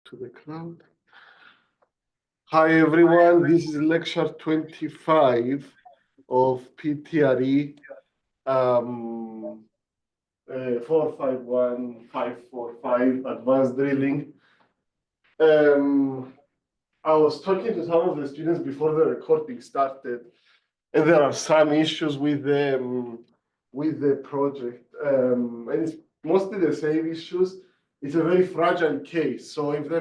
to the cloud. Hi everyone, this is lecture 25 of PTRE 451545 advanced drilling. I was talking to some of the students before the recording started, and there are some issues with the project, and it's mostly the same issues. It's a very fragile case. So if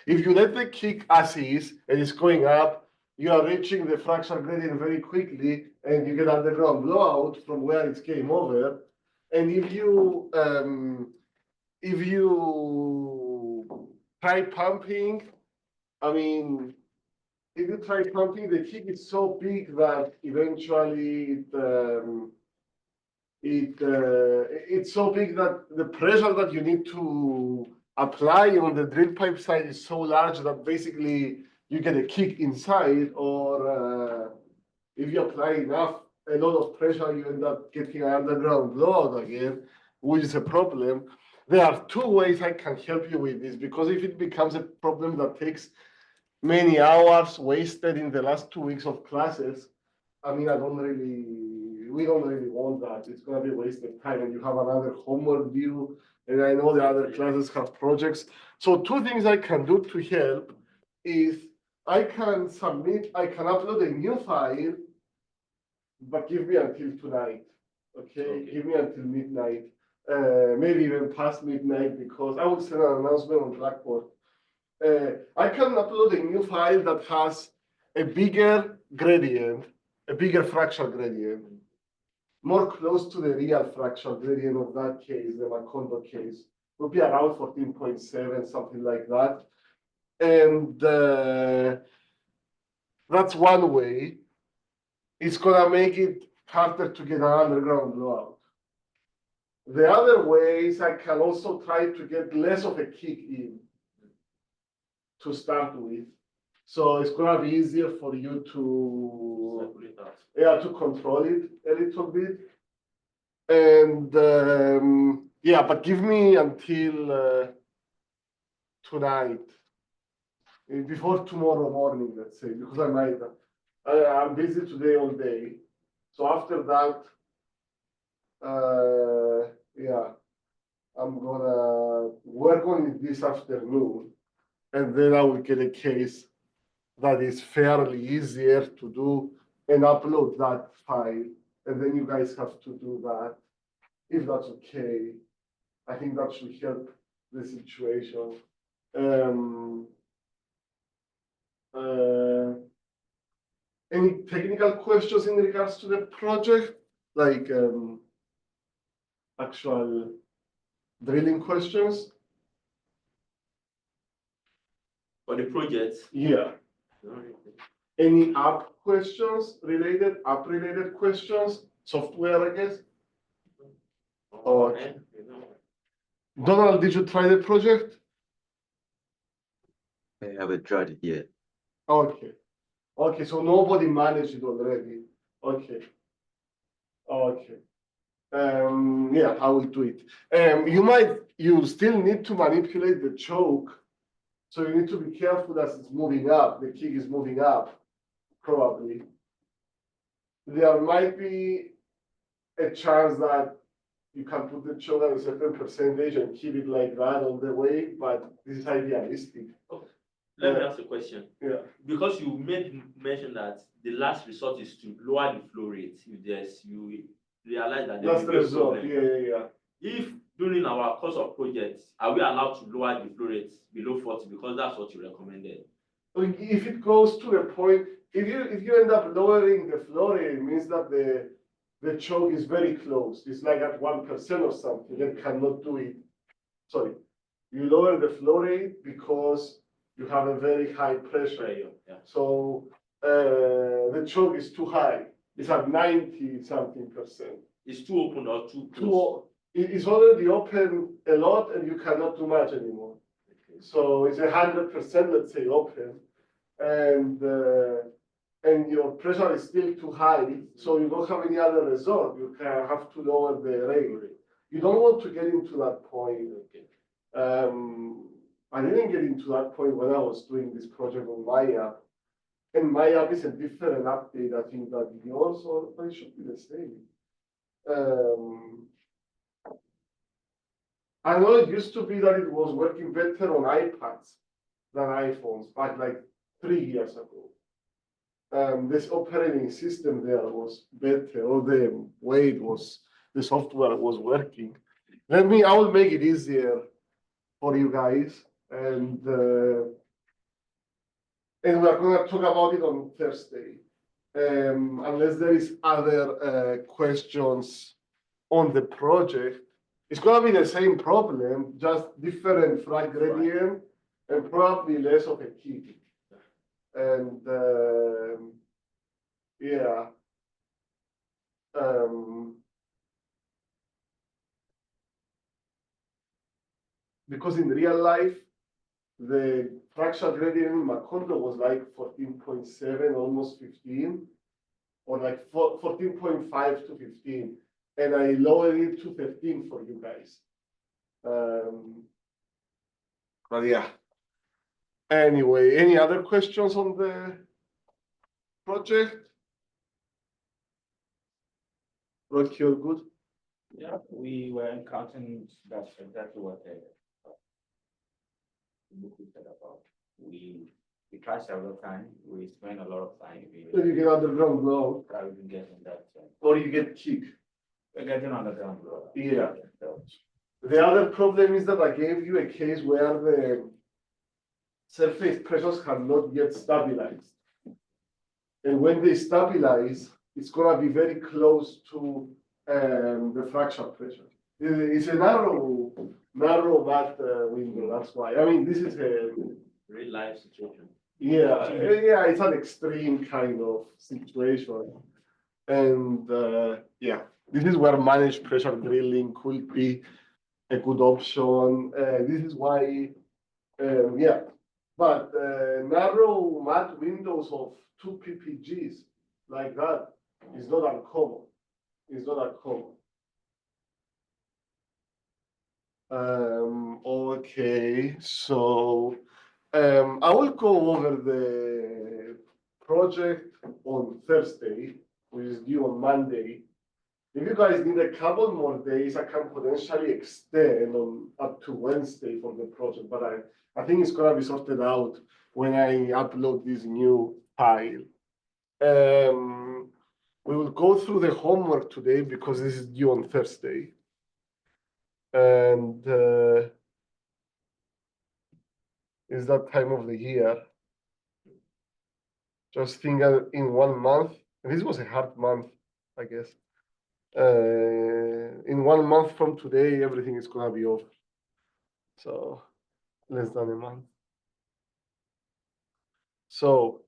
you let the kick as is and it's going up, you are reaching the fracture gradient very quickly, and you get underground blowout from where it's came over. And if you try pumping, I mean, if you try pumping, the kick is so big that eventually it's so big that the pressure that you need to apply on the drill pipe side is so large that basically you get a kick inside, or if you apply a lot of pressure, you end up getting an underground blowout again, which is a problem. There are two ways I can help you with this, because if it becomes a problem that takes many hours wasted in the last 2 weeks of classes, I mean, we don't really want that. It's going to be a waste of time, and you have another homework due, and I know the other classes have projects. So two things I can do to help is I can upload a new file, but give me until tonight, okay? Give me until midnight, maybe even past midnight, because I will send an announcement on Blackboard. I can upload a new file that has a bigger gradient, a bigger fracture gradient, more close to the real fracture gradient of that case, the Macondo case, would be around 14.7, something like that. And that's one way. It's gonna make it harder to get an underground blowout. The other way is I can also try to get less of a kick in to start with. So it's gonna be easier for you to control it a little bit. And but give me until tonight, before tomorrow morning, let's say, because I'm busy today all day. So after that, I'm gonna work on it this afternoon, and then I will get a case that is fairly easier to do and upload that file, and then you guys have to do that, if that's okay. I think that should help the situation. Any technical questions in regards to the project, like actual drilling questions? For the project? Yeah. Any app related questions? Software, I guess? Okay. Donald, did you try the project? I haven't tried it yet. Okay. Okay, so nobody managed it already. Okay. Okay. Yeah, I will do it. You still need to manipulate the choke. So you need to be careful as it's moving up. The kick is moving up, probably. There might be a chance that you can put the choke at a certain percentage and keep it like that all the way, but this is idealistic. Okay. Let me ask a question. Yeah. Because you mention that the last resort is to lower the flow rate if you realize that there That's will the be a result. problem. Yeah. If during our course of projects, are we allowed to lower the flow rate below 40 because that's what you recommended? If it goes to a point, if you end up lowering the flow rate, it means that the choke is very close. It's like at 1% or something, and cannot do it. Sorry. You lower the flow rate because you have a very high pressure. Yeah. So the choke is too high. It's at 90-something%. It's too open or too close? It's already open a lot, and you cannot do much anymore. Okay. So it's 100%, let's say, open, and your pressure is still too high, so you don't have any other resort. You can have to lower the rate. You don't want to get into that point. Okay. I didn't get into that point when I was doing this project on my app. And my app is a different update, I think, that yours, or but it should be the same. I know it used to be that it was working better on iPads than iPhones, but like 3 years ago. This operating system there was better, or the way the software was working. I will make it easier for you guys, and we're going to talk about it on Thursday, unless there is other questions on the project. It's going to be the same problem, just different frag gradient and probably less of a kick. And yeah. Because in real life, the fracture gradient in Macondo was like 14.7, almost 15, or like 14.5 to 15. And I lowered it to 13 for you guys. But yeah. Anyway, any other questions on the project? Rocky, you're good? Yeah, we were encountering that's exactly what the book said about. We tried several times. We spent a lot of time. So you get underground blow, Rather than getting that. or you get kick. We're getting underground blow. Yeah. The other problem is that I gave you a case where the surface pressures have not yet stabilized. And when they stabilize, it's going to be very close to the fracture pressure. It's a narrow mat window. That's why. I mean, this is a Real life situation. yeah, it's an extreme kind of situation. And yeah, this is where managed pressure drilling could be a good option. This is why, yeah, but narrow mat windows of 2 ppgs like that is not uncommon. It's not uncommon. Okay, so I will go over the project on Thursday, which is due on Monday. If you guys need a couple more days, I can potentially extend on up to Wednesday for the project, but I think it's gonna be sorted out when I upload this new file. We will go through the homework today because this is due on Thursday. And it's that time of the year. Just think in 1 month, and this was a hard month, I guess. In 1 month from today, everything is gonna be over. So less than a month. So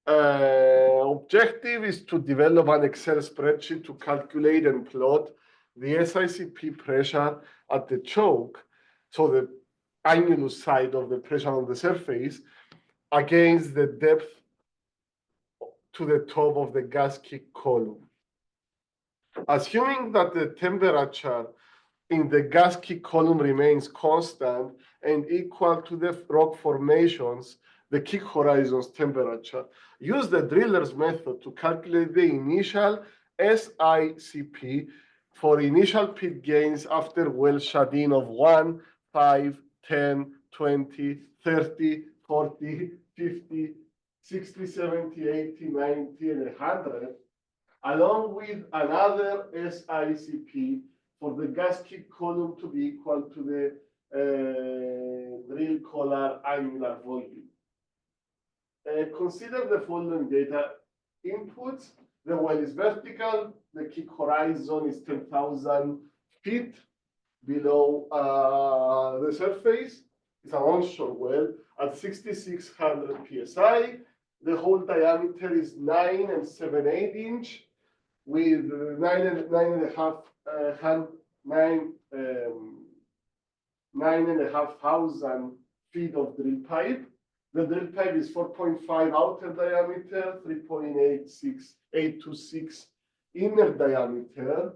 objective is to develop an Excel spreadsheet to calculate and plot the SICP pressure at the choke, so the annulus side of the pressure on the surface, against the depth to the top of the gas kick column. Assuming that the temperature in the gas kick column remains constant and equal to the rock formations, the kick horizon's temperature. Use the driller's method to calculate the initial SICP for initial pit gains after well shut in of 1, 5, 10, 20, 30, 40, 50, 60, 70, 80, 90, and 100, along with another SICP for the gas kick column to be equal to the drill collar annular volume. Consider the following data inputs. The well is vertical, the kick horizon is 10,000 feet below the surface. It's an onshore well at 6,600 psi. The hole diameter is 9 7/8 inch with 9,500 feet of drill pipe. The drill pipe is 4.5 outer diameter, 3.826 inner diameter.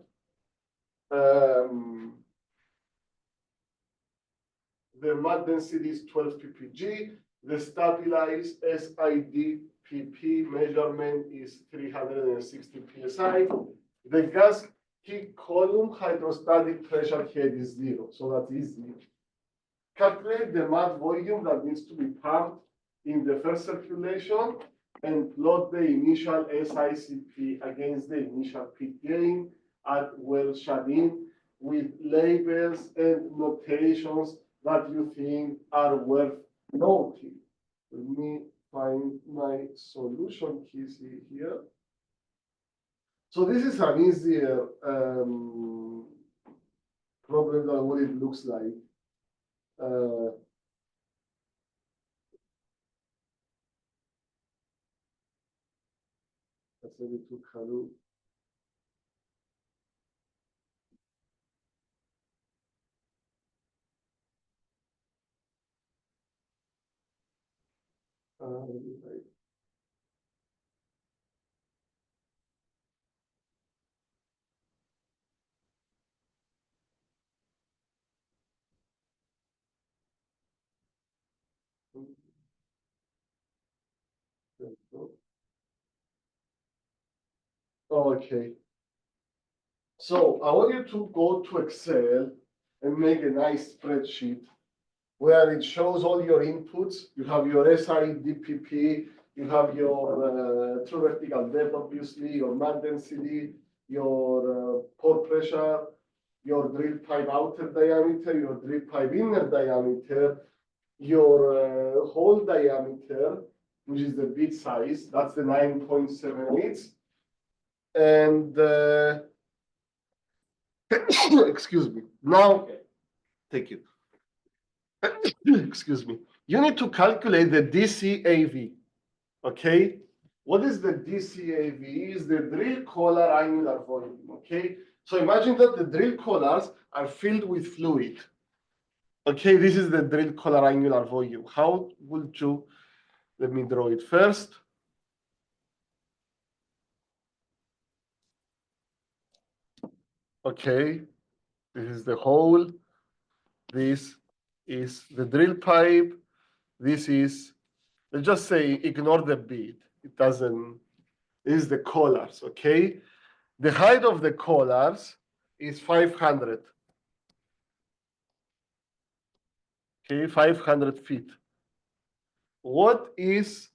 the mass density is 12 ppg, the stabilized SID PP measurement is 360 psi. The gas kick column hydrostatic pressure head is 0, so that's easy. Calculate the mass volume that needs to be pumped in the first circulation and plot the initial SICP against the initial peak gain at well shut in with labels and notations that you think are worth noting. Let me find my solution keys here. So this is an easier problem than what it looks like. That's a little Hadoop. Okay. So I want you to go to Excel and make a nice spreadsheet where it shows all your inputs. You have your SI, DPP, you have your true vertical depth, obviously, your mass density, your pore pressure, your drill pipe outer diameter, your drill pipe inner diameter, your hole diameter, which is the bit size, that's the 9.78. And excuse me. Now, thank you. Excuse me. You need to calculate the DCAV. Okay. What is the DCAV? Is the drill collar angular volume. Okay. So imagine that the drill collars are filled with fluid. Okay, this is the drill collar angular volume. How would you? Let me draw it first. Okay, this is the hole. This is the drill pipe. This is, let's just say, ignore the bead. It doesn't, this is the collars, okay? The height of the collars is 500. Okay, 500 feet. What is,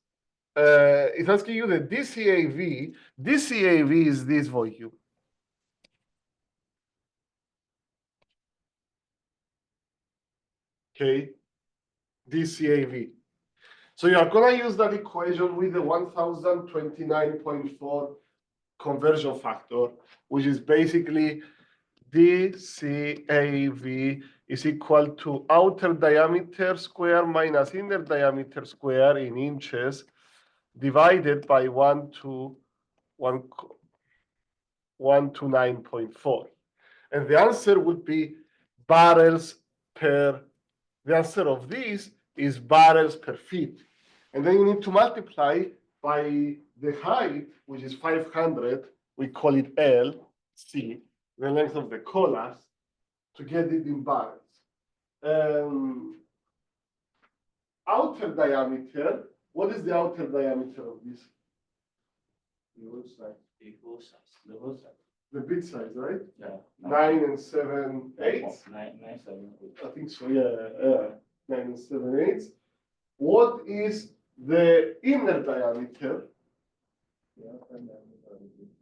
it's asking you the DCAV. DCAV is this volume. Okay, DCAV. So you are going to use that equation with the 1029.4 conversion factor, which is basically DCAV is equal to outer diameter square minus inner diameter square in inches divided by 129.4. And the answer would be barrels per, the answer of this is barrels per feet. And then you need to multiply by the height, which is 500, we call it L, C, the length of the collars, to get it in barrels. Outer diameter, what is the outer diameter of this? The whole size. The whole size. The whole size. The bit size, right? Yeah. 9 7/8. 9, 7, 8. I think so, yeah. 9 7/8. What is the inner diameter?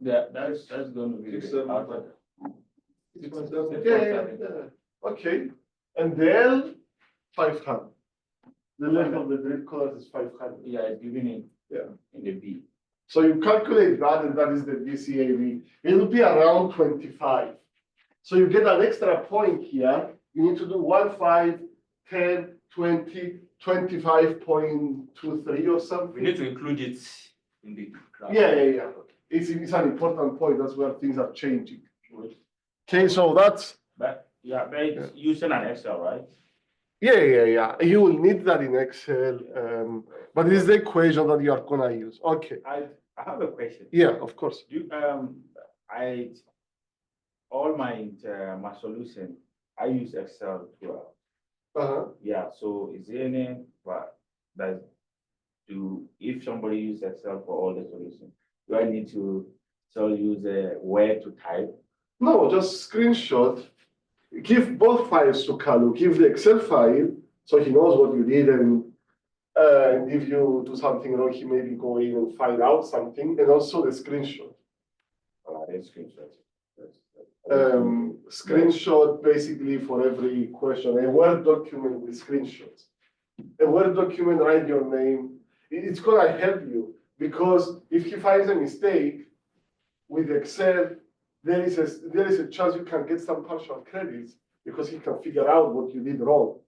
Yeah, that's going to be Six, the seven, outer. Yeah. Okay. And the L, 500. The length of the drill collars is 500. Yeah, it's given in, Yeah. in the B. So you calculate that, and that is the DCAV. It will be around 25. So you get an extra point here. You need to do 1, 5, 10, 20, 25.23 or something. We need to include it in the graph. Yeah. It's an important point. That's where things are changing. Okay, so that's. But it's using an Excel, right? Yeah. You will need that in Excel, but this is the equation that you are gonna use. Okay. I have a question. Yeah, of course. All my my solution, I use Excel 12. Yeah, so is there any, but that if somebody use Excel for all the solutions, do I need to tell you where to type? No, just screenshot. Give both files to Kalu. Give the Excel file so he knows what you did, and if you do something wrong, he maybe go in and find out something, and also the screenshot. Screenshot. Screenshot basically for every question, a Word document with screenshots. A Word document, write your name. It's gonna help you because if he finds a mistake with Excel, there is a chance you can get some partial credits because he can figure out what you did wrong.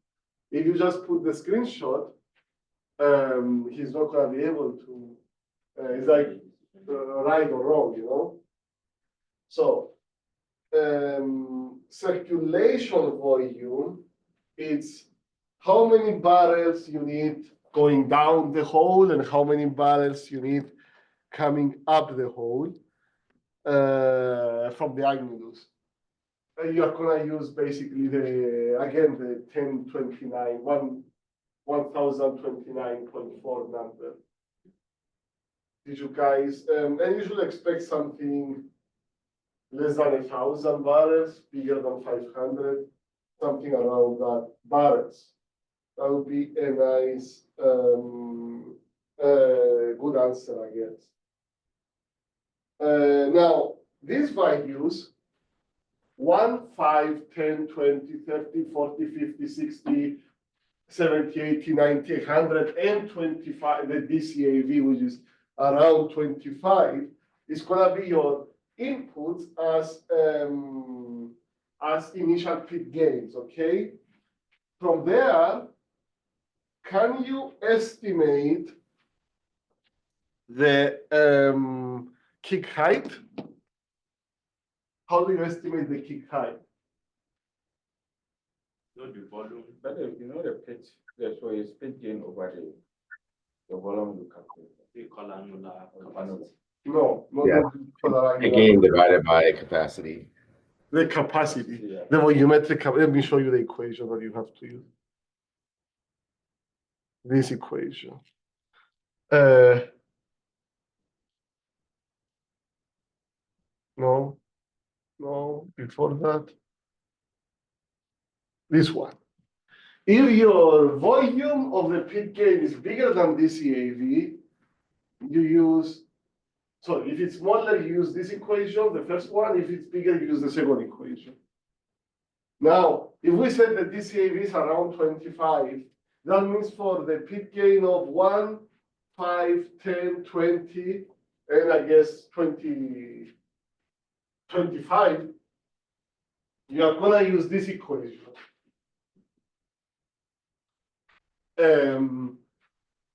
If you just put the screenshot, he's not gonna be able to. It's like right or wrong, you know. So circulation volume, it's how many barrels you need going down the hole and how many barrels you need coming up the hole from the annulus. You are gonna use basically the 1029 number. Did you guys, and you should expect something less than 1,000 barrels, bigger than 500, something around that barrels. That would be a nice, good answer, I guess. Now, these values, 1, 5, 10, 20, 30, 40, 50, 60, 70, 80, 90, 100, and 25, the DCAV, which is around 25, is gonna be your inputs as initial pit gains, okay? From there, can you estimate the kick height? How do you estimate the kick height? Know the volume. But you know the pitch, so it's pitch gain over the volume you calculate. The columnar capacity. No, not Yeah. the Again, divided by capacity. the capacity, Yeah. the volumetric. Let me show you the equation that you have to use. This equation. No, before that. This one. If your volume of the pit gain is bigger than DCAV, you use, so if it's smaller, you use this equation, the first one. If it's bigger, you use the second equation. Now, if we said that DCAV is around 25, that means for the pit gain of 1, 5, 10, 20, and I guess 20, 25, you are gonna use this equation.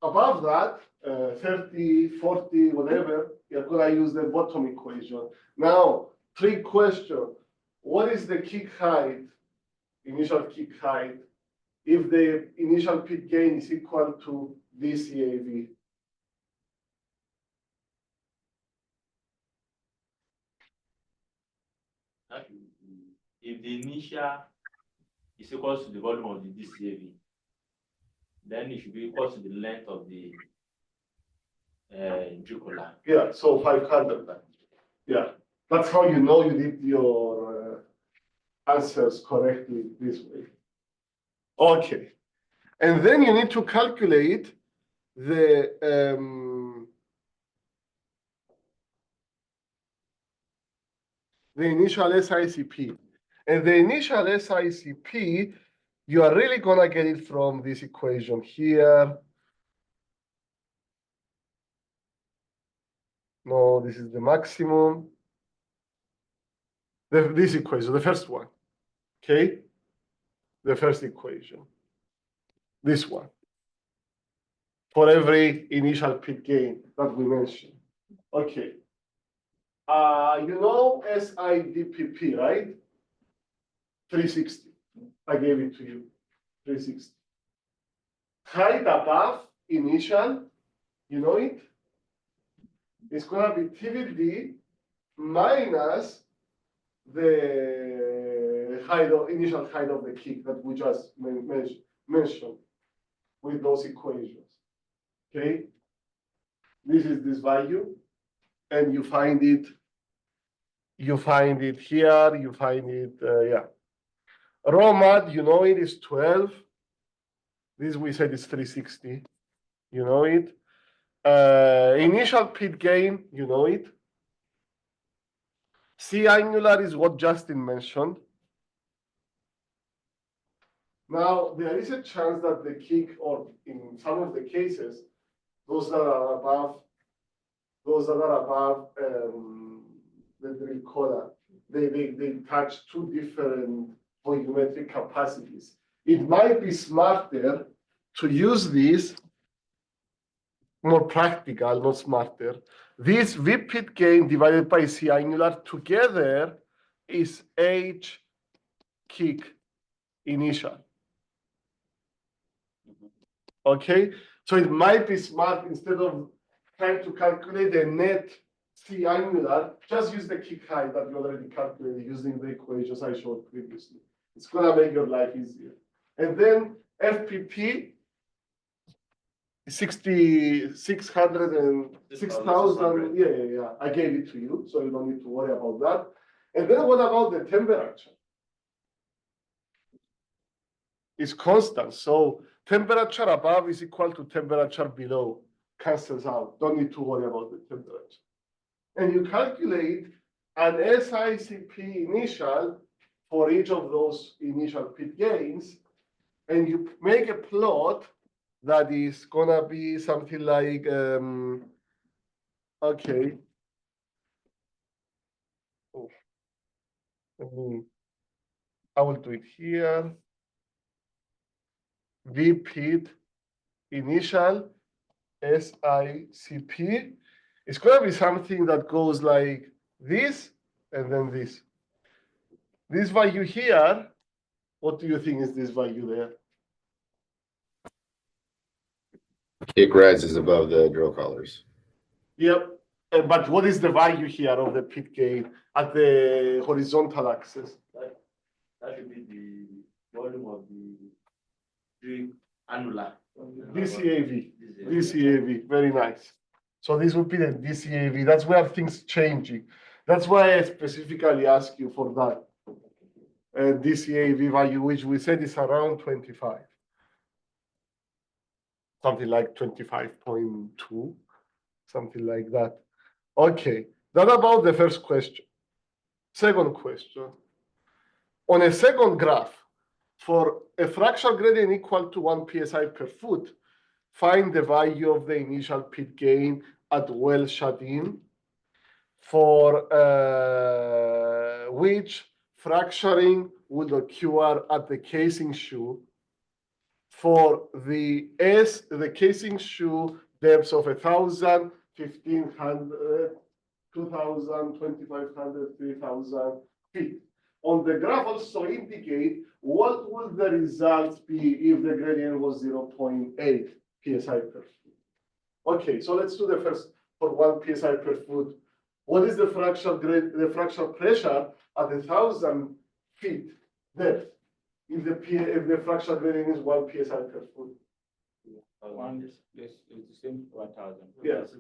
Above that, 30, 40, whatever, you're gonna use the bottom equation. Now, trick question. What is the kick height, initial kick height, if the initial pit gain is equal to DCAV? If the initial is equal to the volume of the DCAV, then it should be equal to the length of the jugular. Yeah, so 500. Yeah, that's how you know you did your answers correctly this way. Okay, and then you need to calculate the initial SICP. And the initial SICP, you are really gonna get it from this equation here. No, this is the maximum. This equation, the first one, okay? The first equation, this one, for every initial pit gain that we mentioned. Okay. You know SIDPP, right? 360. I gave it to you. 360. Height above initial, you know it? It's gonna be TVD minus the initial height of the kick that we just mentioned with those equations. Okay, this is this value, and you find it. You find it here. You find it, yeah. Raw mat, you know it is 12. This we said is 360. You know it. Initial pit gain, you know it. C angular is what Justin mentioned. Now, there is a chance that the kick, or in some of the cases, those that are above the drill collar, they touch two different volumetric capacities. It might be smarter to use this, more practical, not smarter. This V pit gain divided by C angular together is H kick initial. Okay, so it might be smart, instead of trying to calculate the net C angular, just use the kick height that you already calculated using the equations I showed previously. It's gonna make your life easier. And then FPP, 600 and 6,000. Yeah. I gave it to you, so you don't need to worry about that. And then what about the temperature? It's constant. So temperature above is equal to temperature below. Cancels out. Don't need to worry about the temperature. And you calculate an SICP initial for each of those initial pit gains, and you make a plot that is gonna be something like, okay. I will do it here. V pit initial SICP. It's gonna be something that goes like this and then this. This value here, what do you think is this value there? Kick rises above the drill collars. Yep. But what is the value here of the pit gain at the horizontal axis? That should be the volume of the drill annular. DCAV. DCAV. Very nice. So this would be the DCAV. That's where things changing. That's why I specifically ask you for that. DCAV value, which we said is around 25. Something like 25.2, something like that. Okay, that about the first question. Second question. On a second graph, for a fractional gradient equal to 1 psi per foot, find the value of the initial pit gain at well shut in, for which fracturing would occur at the casing shoe, for the casing shoe depths of 1,000, 1,500, 2,000, 2,500, 3,000 feet. On the graph also indicate what would the results be if the gradient was 0.8 psi per foot. Okay, so let's do the first for 1 psi per foot. What is the fractional pressure at 1,000 feet depth if the fractional gradient is 1 psi per foot? One is the same 1,000. Yes.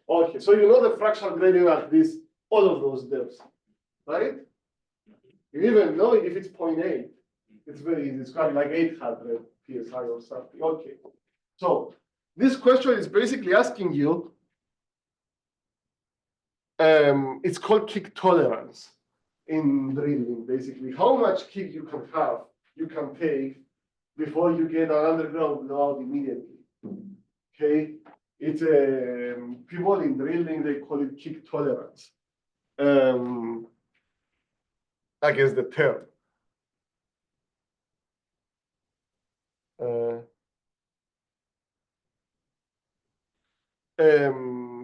Okay, so you know the fractional gradient at this, all of those depths, right? You even know if it's 0.8. It's very easy. It's kind of like 800 psi or something. Okay. So this question is basically asking you, it's called kick tolerance in drilling, basically. How much kick you can take before you get an underground blowout immediately. Okay? It's people in drilling, they call it kick tolerance. I guess the term.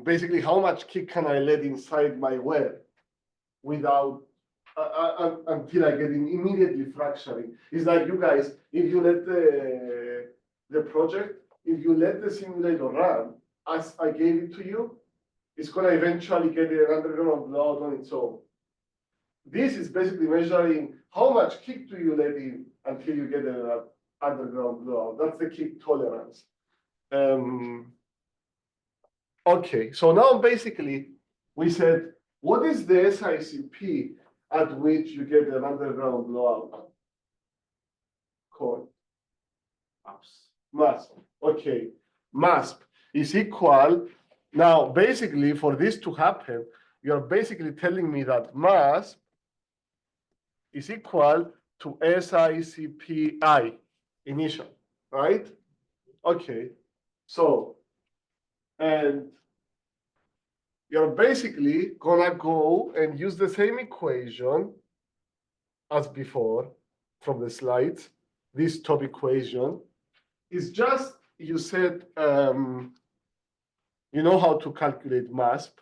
Basically, how much kick can I let inside my well without until I get immediately fracturing? It's like you guys, if you let the project, if you let the simulator run as I gave it to you, it's gonna eventually get an underground blowout on its own. this is basically measuring how much kick do you let in until you get an underground blowout. That's the kick tolerance. Okay, so now basically we said, what is the SICP at which you get an underground blowout? Called MASP. Okay, MASP is equal. Now, basically, for this to happen, you're basically telling me that MASP is equal to SICPI initial, right? Okay, so, and you're basically gonna go and use the same equation as before from the slides. This top equation is just, you said, you know how to calculate MASP.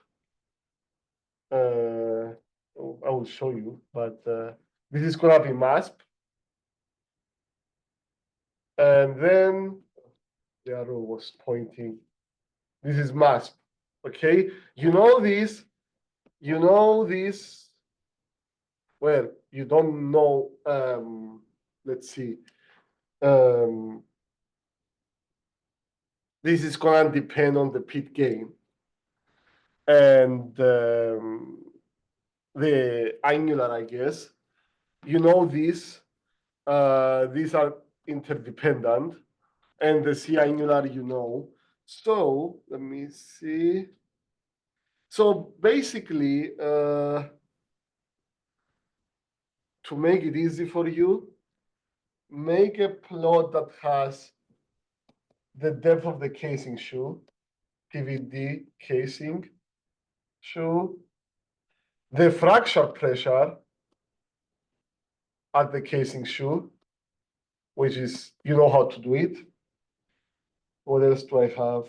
I will show you, but this is gonna be MASP. And then the arrow was pointing. This is MASP, okay? You know this, well, you don't know, let's see. This is gonna depend on the pit gain. And the angular, I guess. You know this, these are interdependent, and the C angular, you know. So let me see. So basically, to make it easy for you, make a plot that has the depth of the casing shoe, TVD casing shoe, the fracture pressure at the casing shoe, which is, you know how to do it. What else do I have?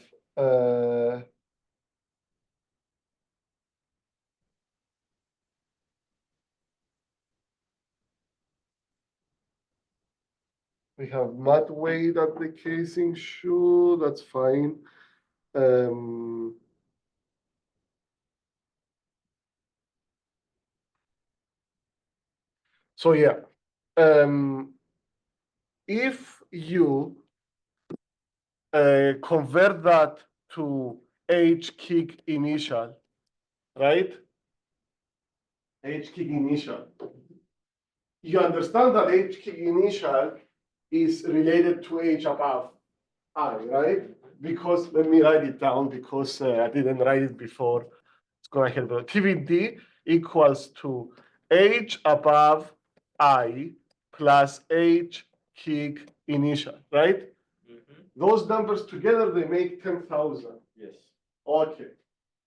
We have mud weight at the casing shoe, that's fine. So yeah, if you convert that to H kick initial, right? H kick initial. You understand that H kick initial is related to H above I, right? Because let me write it down because I didn't write it before. It's gonna help. TVD equals to H above I plus H kick initial, right? Mm-hmm. Those numbers together, they make 10,000. Yes. Okay,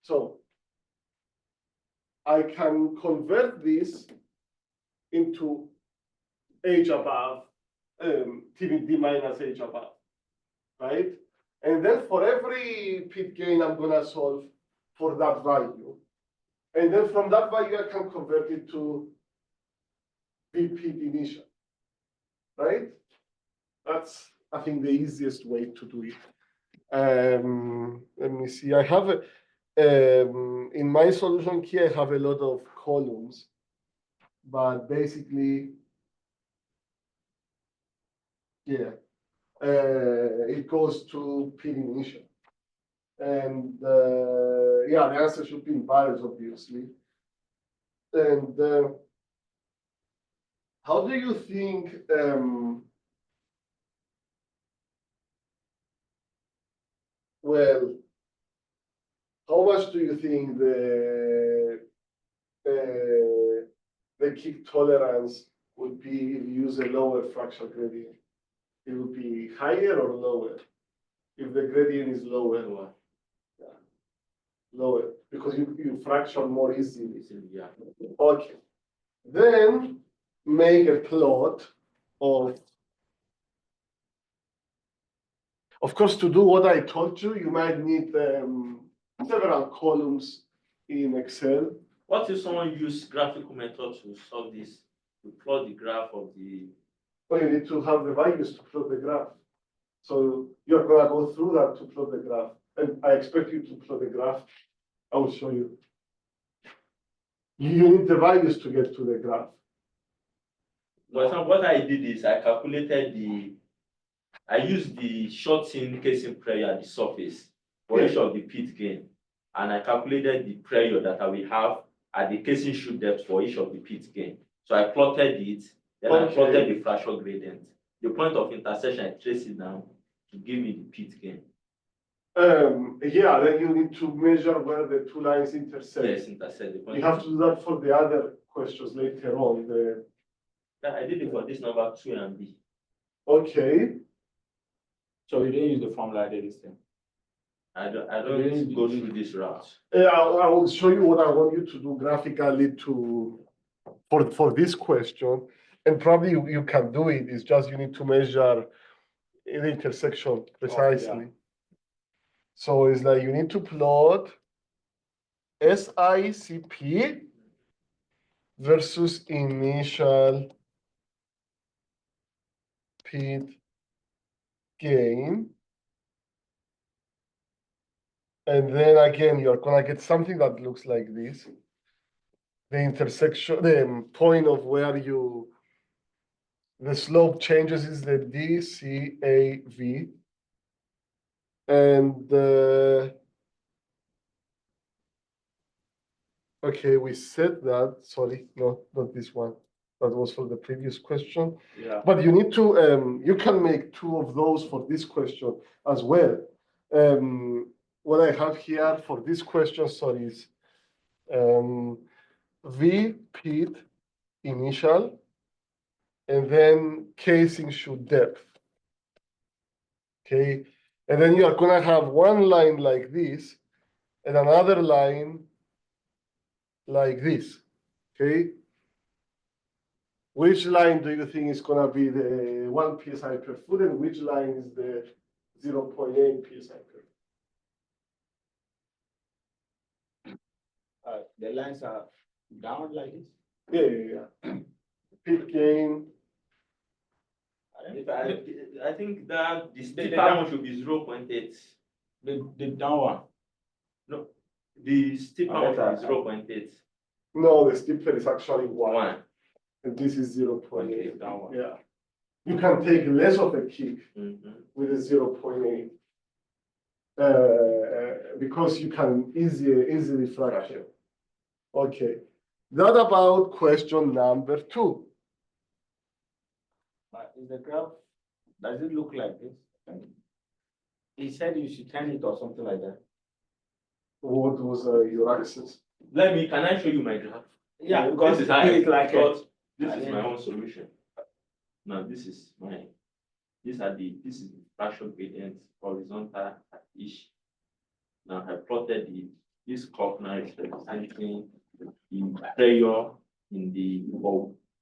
so I can convert this into H above, TVD minus H above, right? And then for every pit gain, I'm gonna solve for that value. And then from that value, I can convert it to V pit initial, right? That's, I think, the easiest way to do it. Let me see, I have a, in my solution key, I have a lot of columns, but basically, yeah, it goes to pit initial. And yeah, the answer should be in values, obviously. And how do you think, well, how much do you think the kick tolerance would be if you use a lower fracture gradient? It would be higher or lower? If the gradient is lower, Lower. yeah, lower, because you fracture more easily. Yeah. Okay. Then make a plot of course, to do what I told you, you might need several columns in Excel. What if someone use graphical method to solve this? To plot the graph of the. Well, you need to have the values to plot the graph. So you're gonna go through that to plot the graph. And I expect you to plot the graph. I will show you. You need the values to get to the graph. For example, what I did is I calculated I used the shorting casing pressure at the surface for each of the pit gain, and I calculated the pressure that I will have at the casing shoot depth for each of the pit gain. So I plotted it, then I plotted the fracture gradient. The point of intersection, I trace it down to give me the pit gain. Yeah, then you need to measure where the two lines intersect. Yes, intersect. You have to do that for the other questions later on. Yeah, I did it for this number 2 and B. Okay. So you didn't use the formula I did this thing. I don't go through this route. I will show you what I want you to do graphically for this question, and probably you can do it. It's just you need to measure the intersection precisely. So it's like you need to plot SICP versus initial pit gain. And then again, you're gonna get something that looks like this. The intersection, the point of where the slope changes is the DCAV. And okay, we said that, sorry, no, not this one. That was for the previous question. Yeah. But you need to, you can make 2 of those for this question as well. What I have here for this question, sorry, is V pit initial, and then casing shoot depth. Okay, and then you are gonna have one line like this, and another line like this. Okay, which line do you think is gonna be the 1 psi per foot, and which line is the 0.8 psi per foot? The lines are down like this. Yeah. Pit gain. I think that the steeper down- one should be 0.8. The down one. No, the steeper Oh, one should that's be 0.8. No, the steeper is actually 1. 1. And this is 0.8. Down one. Yeah. You can take less of a kick Mhm. with a 0.8. Because you can easily fracture. Okay. That about question number 2. But is the graph, does it look like this? He said you should turn it or something like that. What was your axis? Can I show you my graph? Yeah, This is how I it's like plot. This I is mean- my own solution. Now this is this is the fracture gradient horizontal at each. Now I plotted this curve now is representing the pressure in the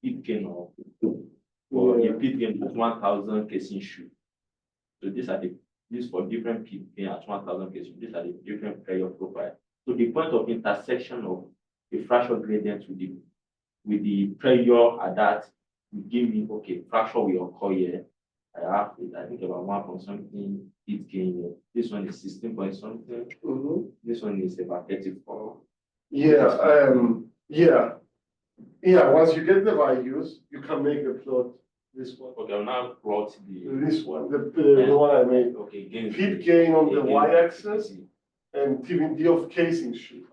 pit gain of for a pit gain at 1,000 casing shoe. So these for different pit gain at 1,000 casing. These are the different pressure profile. So the point of intersection of the fracture gradient with the pressure at that will give me okay, fracture will occur here. I think about 1 point something pit gain here. This one is 16 point something. This one is about 34. Yeah, yeah. Once you get the values, you can make the plot. This one. Okay, I'll now plot This one, the one I made. Okay, gain. Pit gain on the gain- y-axis and TVD of casing shoot.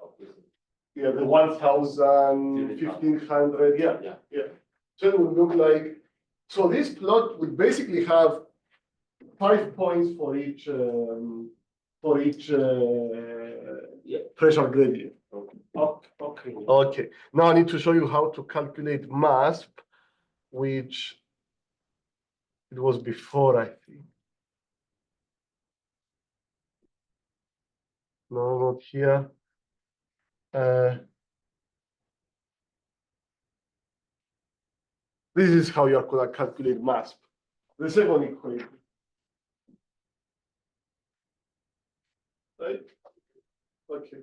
Yeah, the 1,000, 1,500, yeah. So it would look like, so this plot would basically have 5 points for each pressure gradient. Okay. Okay, now I need to show you how to calculate MASP, which it was before, I think. No, not here. This is how you're gonna calculate MASP. The second equation. Right? Okay.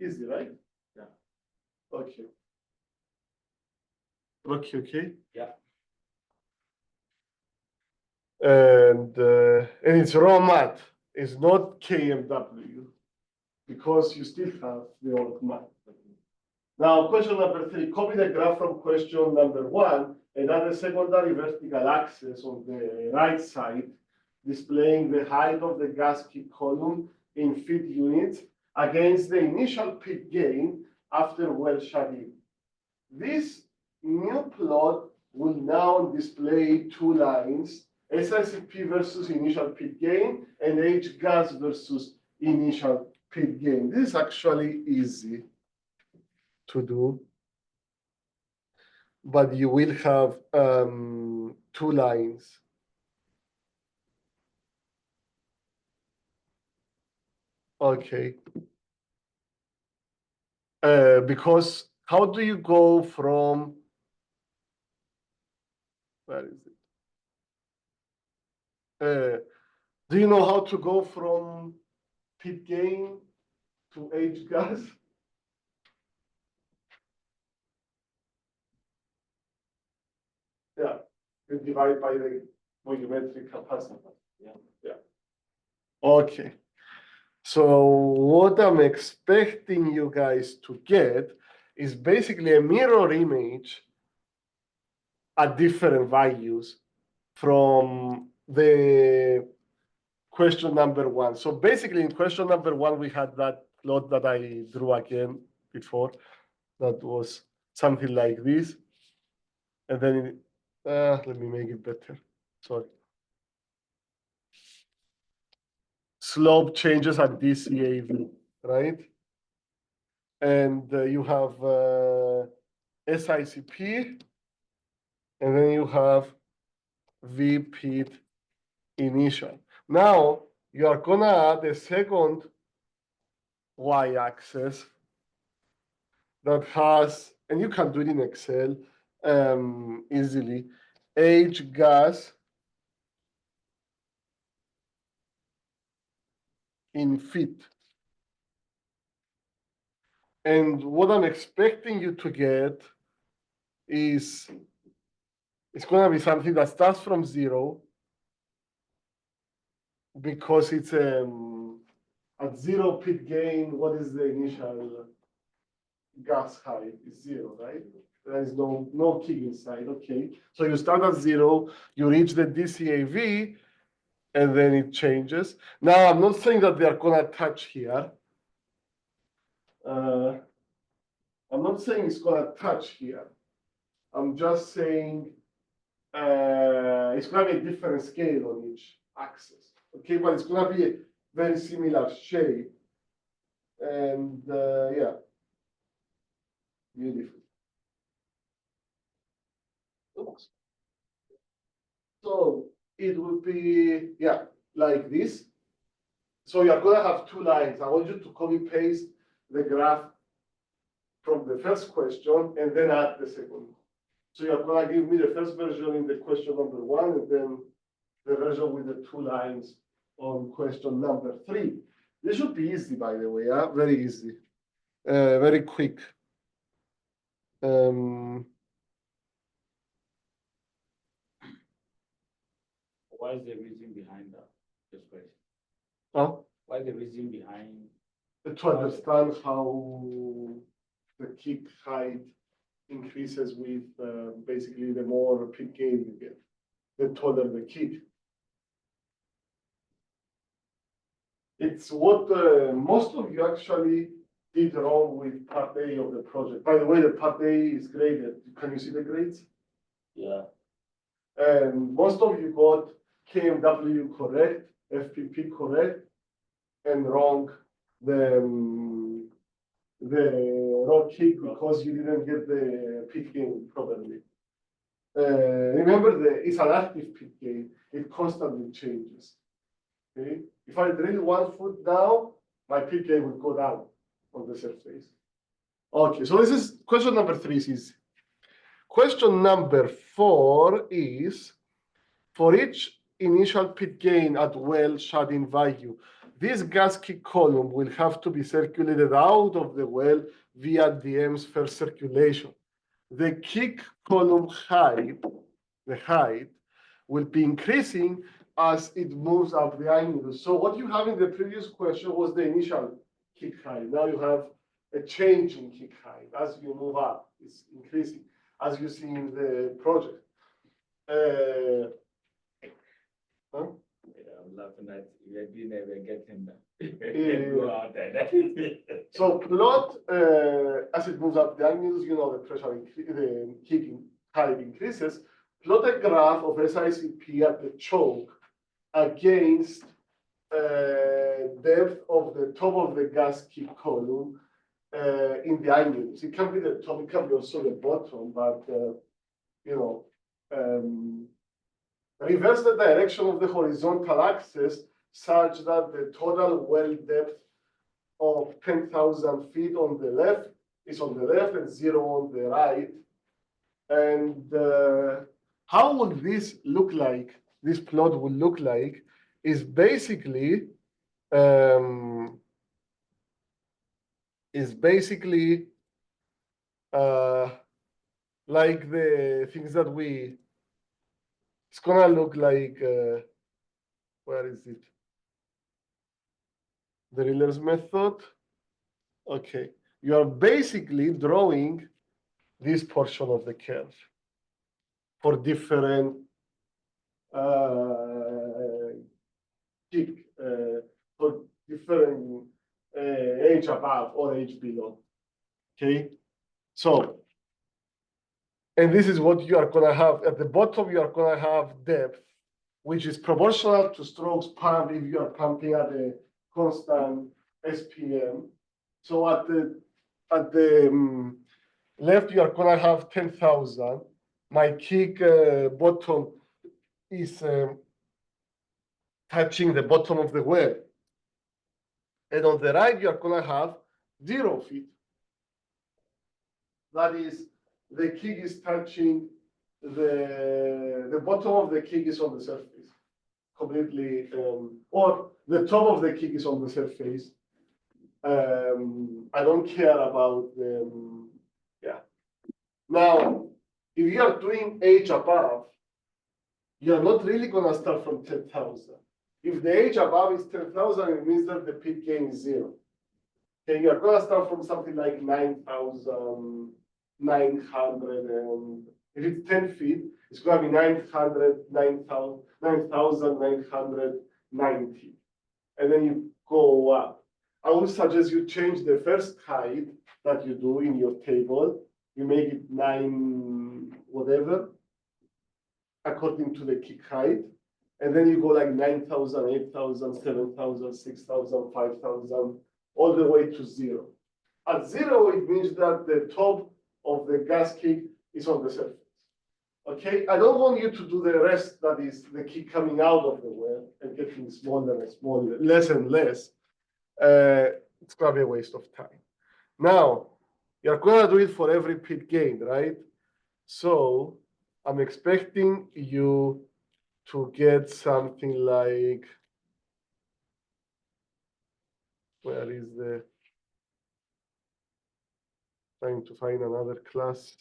Easy, right? Yeah. Okay. Okay. Yeah. And it's raw math. It's not KMW because you still have the old math. Now, question number 3, copy the graph from question number 1 and add a secondary vertical axis on the right side, displaying the height of the gas kick column in feet units against the initial peak gain after well shut-in. This new plot will now display two lines, SICP versus initial peak gain and H gas versus initial peak gain. This is actually easy to do, but you will have two lines. Okay. Because how do you go from, where is it? Do you know how to go from peak gain to H gas? Yeah, you divide by the volumetric capacity. Yeah. Okay. So what I'm expecting you guys to get is basically a mirror image at different values from the question number 1. So basically in question number 1, we had that plot that I drew again before. That was something like this. And then, let me make it better. Sorry. Slope changes at DCAV, right? And you have SICP, and then you have VP initial. Now, you are gonna add a second y-axis that has, and you can do it in Excel easily, H gas in feet. And what I'm expecting you to get is, it's gonna be something that starts from 0, because it's at 0 peak gain, what is the initial gas height? Is 0, right? There is no kick inside. Okay, so you start at 0, you reach the DCAV, and then it changes. Now, I'm not saying that they are gonna touch here. I'm not saying it's gonna touch here. I'm just saying it's gonna be a different scale on each axis. Okay, but it's gonna be a very similar shape. And yeah, beautiful. Oops. So it will be, yeah, like this. So you're gonna have two lines. I want you to copy paste the graph from the first question and then add the second one. So you're gonna give me the first version in the question number 1 and then the version with the two lines on question number 3. This should be easy, by the way, very easy, very quick. What is the reason behind that? This question. Huh? What is the reason behind? To understand how the kick height increases with basically the more peak gain you get, the taller the kick. It's what most of you actually did wrong with part A of the project. By the way, the part A is graded. Can you see the grades? Yeah. And most of you got KMW correct, FPP correct, and wrong the wrong kick because you didn't get the peak gain properly. Remember, it's an active peak gain. It constantly changes. Okay? If I drill 1 foot down, my peak gain will go down on the surface. Okay, so this is question number 3 is easy. Question number 4 is, for each initial peak gain at well shut-in value, this gas kick column will have to be circulated out of the well via DM's first circulation. The kick column height, the height, will be increasing as it moves up the angle. So what you have in the previous question was the initial kick height. Now you have a change in kick height as you move up. It's increasing, as you see in the project. Huh? Yeah, I'm laughing at we're doing it, we're getting that. Yeah. Go out there. So plot as it moves up the angles, you know the pressure, the kicking height increases. Plot a graph of SICP at the choke against depth of the top of the gas kick column in the angles. It can be the top, it can be also the bottom, but you know, reverse the direction of the horizontal axis such that the total well depth of 10,000 feet on the left is on the left and 0 on the right. And how would this look like? This plot would look like is basically like the things that it's gonna look like where is it? The Riller's method. Okay, you are basically drawing this portion of the curve for different kick for different age above or age below. Okay, so and this is what you are gonna have at the bottom. You are gonna have depth, which is proportional to strokes pumped if you are pumping at a constant SPM. So at the left, you are gonna have 10,000. My kick bottom is touching the bottom of the well. And on the right, you are gonna have 0 feet. That is, the kick is touching the bottom of the kick is on the surface, completely, or the top of the kick is on the surface. I don't care about the, yeah. Now, if you are doing age above, you are not really gonna start from 10,000. If the age above is 10,000, it means that the peak gain is 0. Okay, you are gonna start from something like 9,900, and if it's 10 feet, it's gonna be 9,990, and then you go up. I would suggest you change the first height that you do in your table. You make it 9 whatever, according to the kick height. And then you go like 9,000, 8,000, 7,000, 6,000, 5,000, all the way to 0. At 0, it means that the top of the gas kick is on the surface. Okay, I don't want you to do the rest, that is the kick coming out of the well and getting smaller and smaller, less and less. It's gonna be a waste of time. Now, you're gonna do it for every pit gain, right? So I'm expecting you to get something like, where is the, trying to find another class.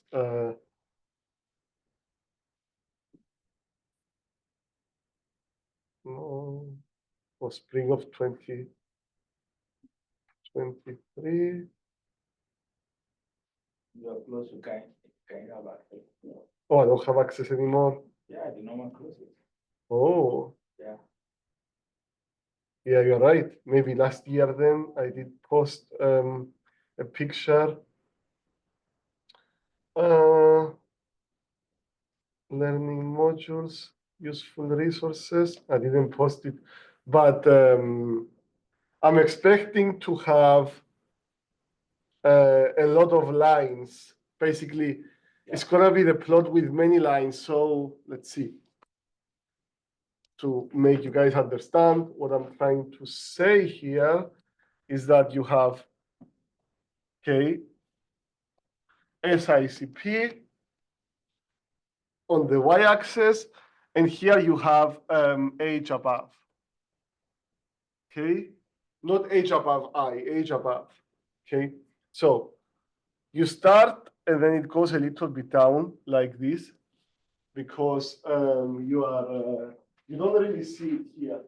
No, for spring of 2023. You're close to kind of access. Oh, I don't have access anymore. Yeah, the normal closes. Oh. Yeah. Yeah, you're right. Maybe last year then I did post a picture. Learning modules, useful resources. I didn't post it, but I'm expecting to have a lot of lines. Basically, it's gonna be the plot with many lines. So let's see. To make you guys understand what I'm trying to say here is that you have, okay, SICP on the y-axis, and here you have age above. Okay, not age above I, age above. Okay, so you start and then it goes a little bit down like this because you don't really see it here.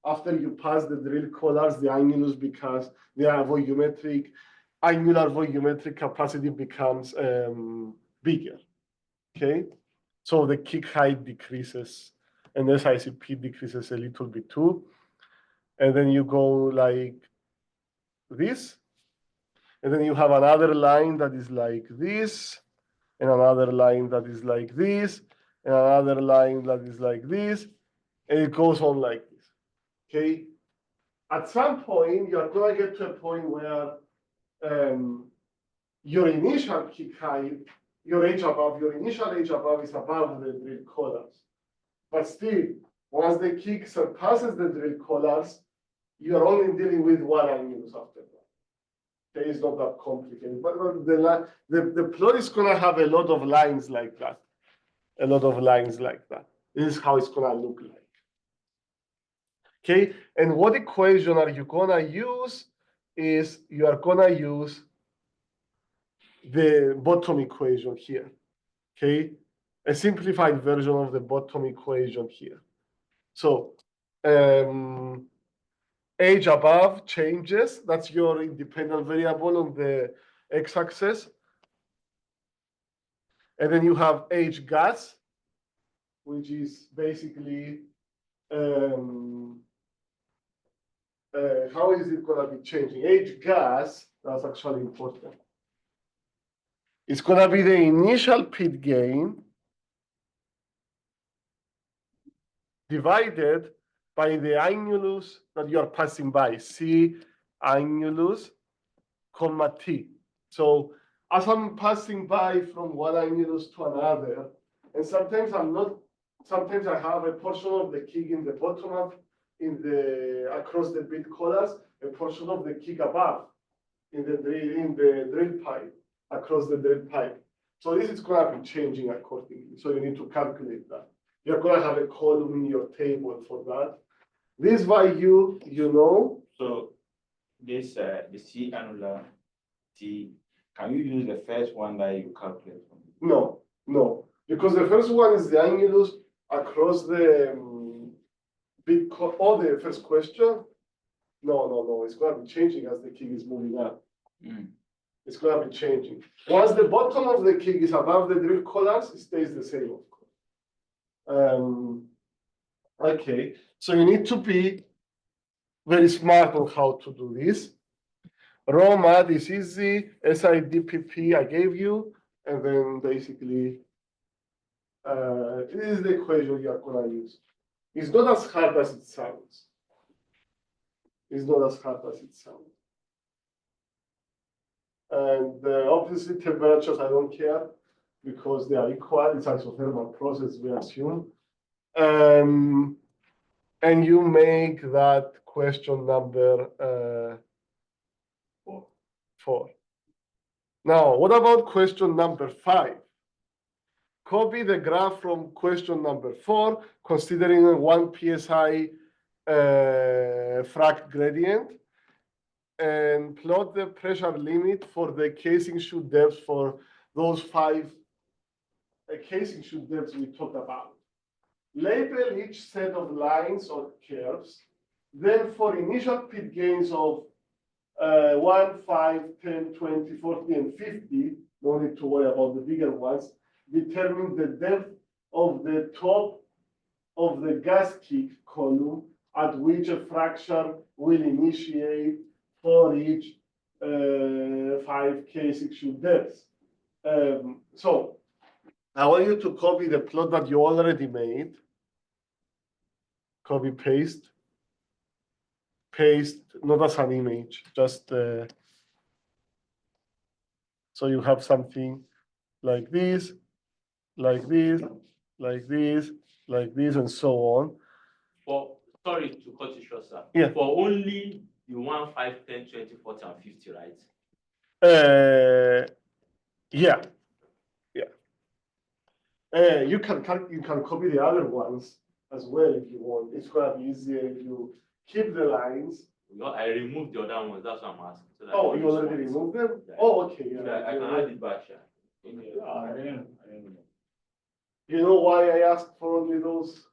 After you pass the drill collars, the annulus, because they are volumetric, angular volumetric capacity becomes bigger. Okay, so the kick height decreases and the SICP decreases a little bit too. And then you go like this, and then you have another line that is like this, and another line that is like this, and another line that is like this, and it goes on like this. Okay, at some point you're gonna get to a point where your initial kick height, your initial edge above is above the drill collars. But still, once the kick surpasses the drill collars, you're only dealing with one annulus after that. Okay, it's not that complicated. But the plot is gonna have a lot of lines like that. A lot of lines like that. This is how it's gonna look like. Okay, and what equation are you gonna use? Is you are gonna use the bottom equation here. Okay, a simplified version of the bottom equation here. So age above changes. That's your independent variable on the x-axis. And then you have age gas, which is basically how is it going to be changing? Age gas, that's actually important. It's going to be the initial pit gain divided by the annulus that you are passing by. C annulus, comma T. So as I'm passing by from one annulus to another, and sometimes sometimes I have a portion of the kick in the bottom of, across the bit collars, a portion of the kick above in the drill pipe, across the drill pipe. So this is going to be changing accordingly. So you need to calculate that. You're going to have a column in your table for that. This value, you know. So this the C annular T, can you use the first one that you calculate? No, no, because the first one is the annulus across the big or the first question. No, it's going to be changing as the kick is moving up. It's going to be changing. Once the bottom of the kick is above the drill collars, it stays the same, of course. Okay, so you need to be very smart on how to do this. Raw math is easy. SIDPP I gave you, and then basically this is the equation you are going to use. It's not as hard as it sounds. It's not as hard as it sounds. And obviously temperatures, I don't care because they are equal. It's isothermal process, we assume. And you make that question number 4. Now, what about question number 5? Copy the graph from question number 4, considering a 1 psi frac gradient, and plot the pressure limit for the casing chute depth for those 5 casing chute depths we talked about. Label each set of lines or curves. Then for initial pit gains of 1, 5, 10, 20, 40, and 50, no need to worry about the bigger ones, determine the depth of the top of the gas kick column at which a fracture will initiate for each 5 casing chute depths. So I want you to copy the plot that you already made. Copy, paste, not as an image, just so you have something like this, like this, like this, like this, and so on. Sorry to cut you short, sir. Yeah. For only the 1, 5, 10, 20, 40, and 50, right? Yeah. You can copy the other ones as well if you want. It's gonna be easier if you keep the lines. No, I removed the other ones. That's what I'm asking. So that Oh, you already removed them? Yeah. Oh, okay. Yeah. I can add it back, sir. I don't know. You know why I asked for only those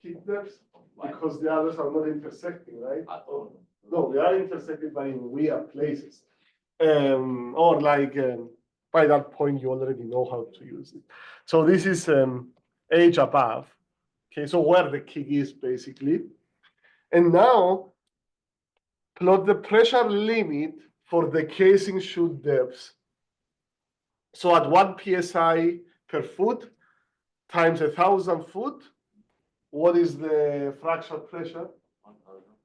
kick depths? Why? Because the others are not intersecting, right? At all. No, they are intersected, but in weird places. or like by that point you already know how to use it. So this is age above. Okay, so where the kick is basically. And now plot the pressure limit for the casing chute depths. So at 1 psi per foot times 1,000 foot, what is the fracture pressure? 1,000.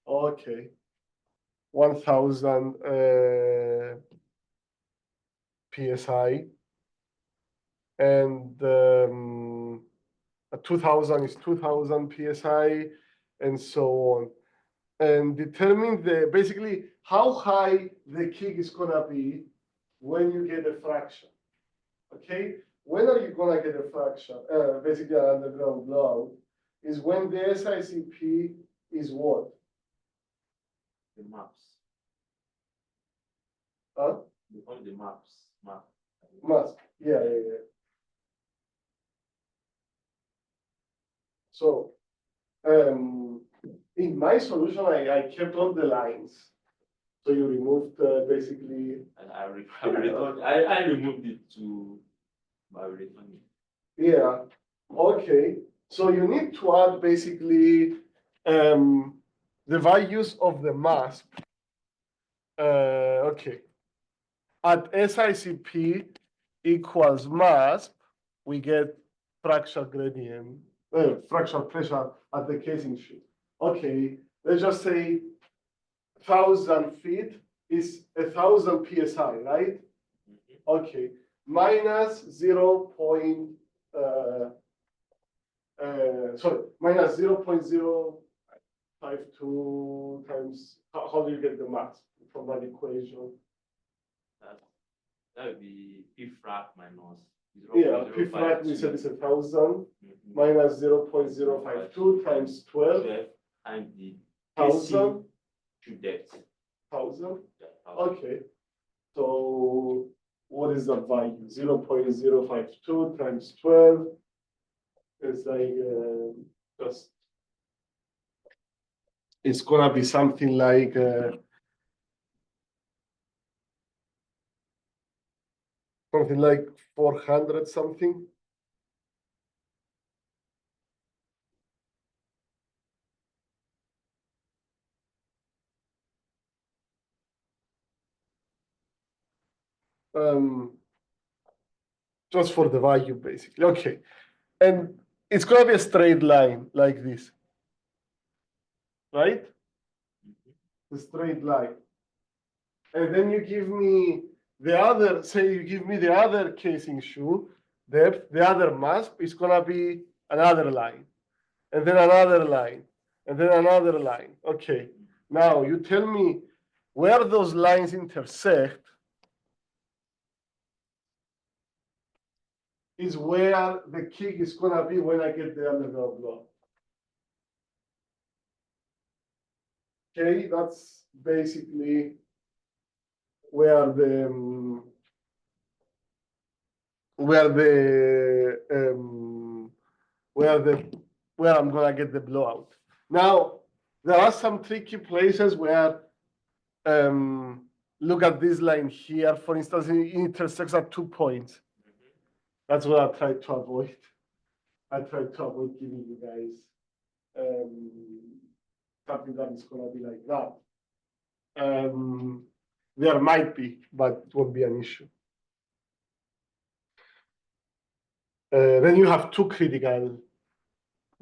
Okay, 1,000 psi, and 2,000 is 2,000 psi, and so on. And determine basically how high the kick is gonna be when you get a fracture. Okay, when are you gonna get a fracture? Basically, an underground blowout is when the SICP is what? The maps. Huh? On the maps. Map. Must. Yeah. So, in my solution, I kept all the lines. So you removed basically. I removed it to my return. Yeah. Okay. So you need to add basically the values of the mass. Okay. At SICP equals mass, we get fracture gradient, fracture pressure at the casing chute. Okay, let's just say 1,000 feet is 1,000 psi, right? Okay, minus minus 0.052 times. How do you get the mass from that equation? That would be P frac minus. Yeah, P frac we said is 1,000 minus 0.052 times 12 times the 1,000 to depth. 1,000. Okay. So what is that value? 0.052 times 12 is like just it's gonna be something like something like 400 something. Just for the value, basically. Okay. And it's going to be a straight line like this. Right? A straight line. And then you give me the other, say you give me the other casing chute depth, the other mass is going to be another line. And then another line. And then another line. Okay. Now you tell me where those lines intersect is where the kick is gonna be when I get the underground blow. Okay, that's basically where where I'm gonna get the blowout. Now there are some tricky places where look at this line here. For instance, it intersects at 2 points. That's what I tried to avoid. I tried to avoid giving you guys something that is going to be like that. There might be, but it won't be an issue. Then you have two critical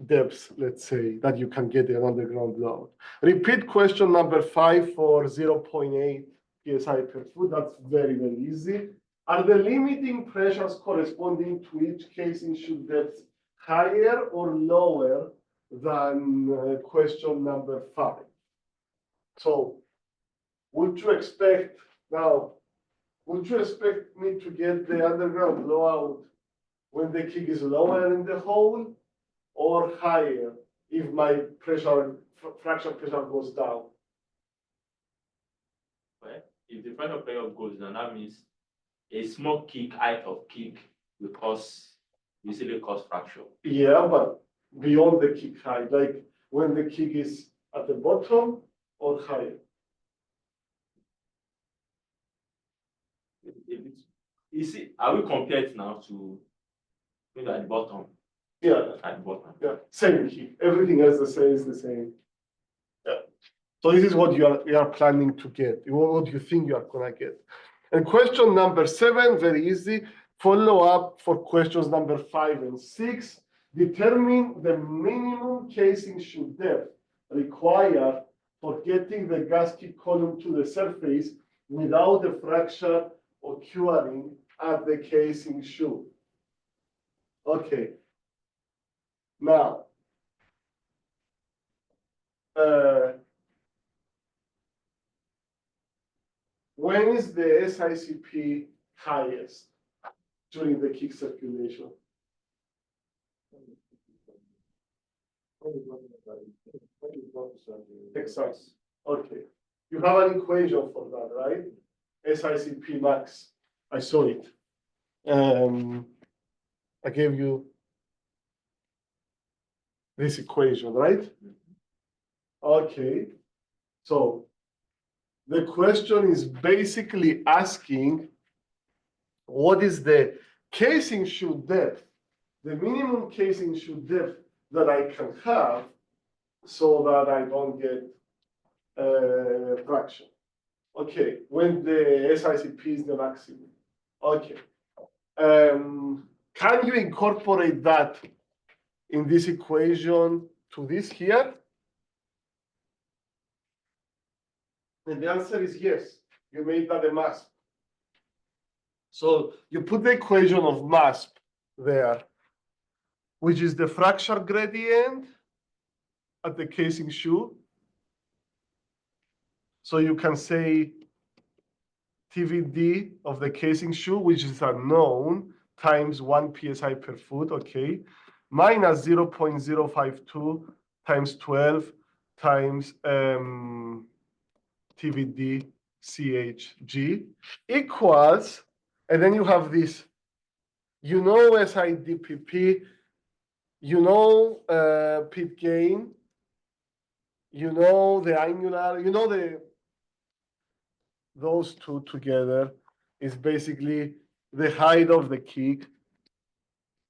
depths, let's say, that you can get an underground blowout. Repeat question number 5 for 0.8 psi per foot. That's very, very easy. Are the limiting pressures corresponding to each casing chute depth higher or lower than question number 5? So would you expect me to get the underground blowout when the kick is lower in the hole or higher if my fracture pressure goes down? Well, if the fracture pressure goes down, that means a small kick, height of kick, will usually cause fracture. Yeah, but beyond the kick height, like when the kick is at the bottom or higher? You see, are we compared now to maybe at the bottom? Yeah, At the bottom. yeah, same here. Everything else is the same. Yeah. So this is what you are planning to get. What you think you are gonna get. And question number 7, very easy. Follow up for questions number 5 and 6. Determine the minimum casing shoe depth required for getting the gasket column to the surface without a fracture occurring at the casing shoe. Okay. Now, when is the SICP highest during the kick circulation? Exactly. Okay. You have an equation for that, right? SICP max. I saw it. I gave you this equation, right? Okay. So the question is basically asking what is the casing shoe depth, the minimum casing shoe depth that I can have so that I don't get fraction. Okay, when the SICP is the maximum. Okay. Can you incorporate that in this equation to this here? And the answer is yes. You made that a MASP. So you put the equation of MASP there, which is the fracture gradient at the casing shoe. So you can say TVD of the casing shoe, which is unknown, times 1 psi per foot, okay, minus 0.052 times 12 times TVD CHG equals, and then you have this, you know SIDPP, you know pit gain, you know the angular, you know those two together is basically the height of the kick,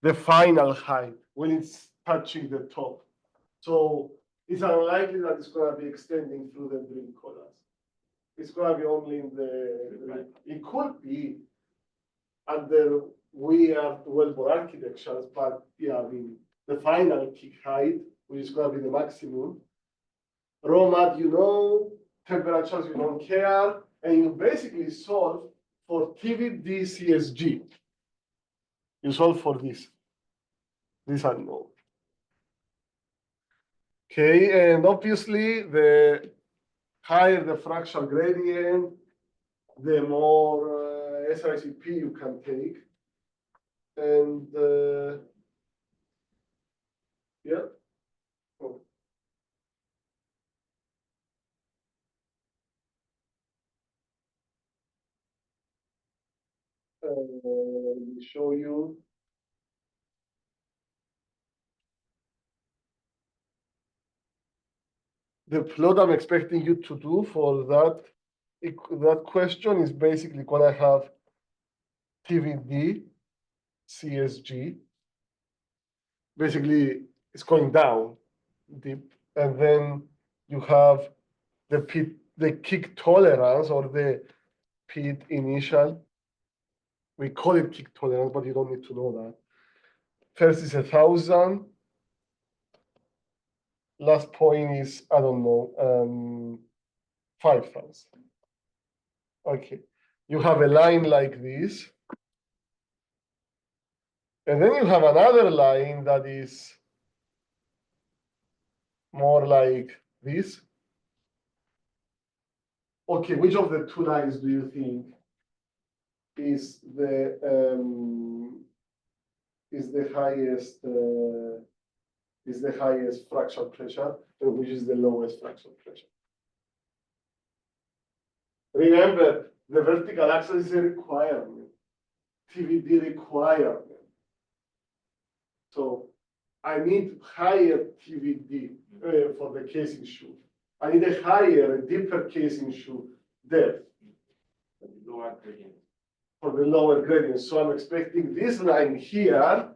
the final height when it's touching the top. So it's unlikely that it's going to be extending through the drill collars. It's going to be only in the, it could be under weird wellbore architectures, but yeah, I mean, the final kick height, which is going to be the maximum. Raw mat, you know, temperatures, you don't care, and you basically solve for TVD CSG. You solve for this unknown. Okay, and obviously the higher the fracture gradient, the more SICP you can take. And yeah. Oh. Let me show you. The plot I'm expecting you to do for that question is basically going to have TVD, CSG. Basically, it's going down deep, and then you have the kick tolerance or the pit initial. We call it kick tolerance, but you don't need to know that. First is 1,000. Last point is, I don't know, 5,000. Okay, you have a line like this. And then you have another line that is more like this. Okay, which of the two lines do you think is the highest fracture pressure, and which is the lowest fracture pressure? Remember, the vertical axis is a requirement, TVD requirement. So I need higher TVD for the casing shoe. I need a higher, a deeper casing shoe depth. Lower gradient. For for the lower gradient. So I'm expecting this line here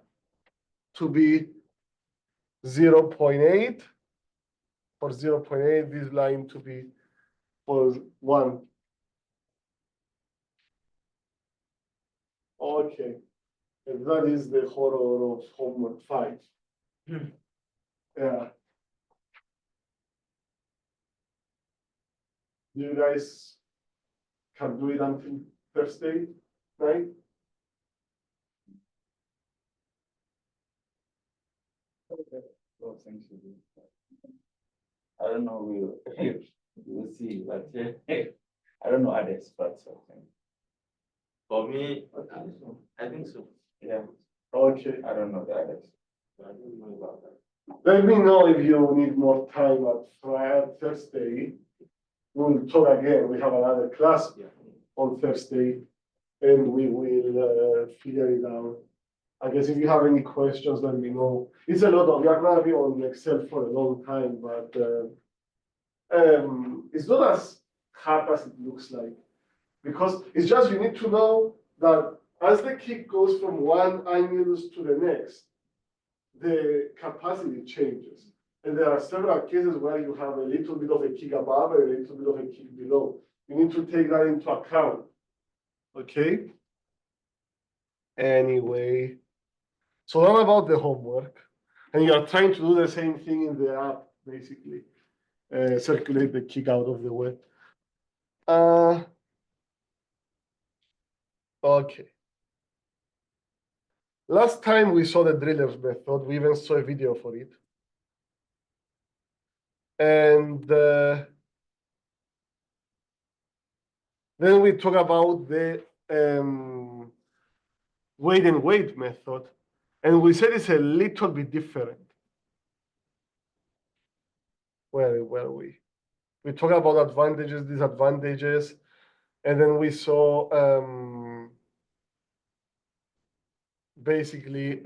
to be 0.8, for 0.8, this line to be for 1. Okay, and that is the horror of homework 5. Yeah. You guys can do it until Thursday night? Okay. Well, thanks for this. I don't know, we'll see, but I don't know others, but something. For me, I think so. Yeah, Okay. I don't know the others. I don't know about that. Let me know if you need more time at Thursday. We'll talk again. We have another class Yeah. on Thursday, and we will figure it out. I guess if you have any questions, let me know. It's a lot of, we are gonna be on Excel for a long time, but it's not as hard as it looks like. Because it's just you need to know that as the kick goes from one annulus to the next, the capacity changes. And there are several cases where you have a little bit of a kick above and a little bit of a kick below. You need to take that into account. Okay? Anyway, so what about the homework? And you are trying to do the same thing in the app, basically. Circulate the kick out of the way. Okay. Last time we saw the driller's method, we even saw a video for it. And then we talk about the weight and weight method. And we said it's a little bit different. Where were we? We talk about advantages, disadvantages, and then we saw basically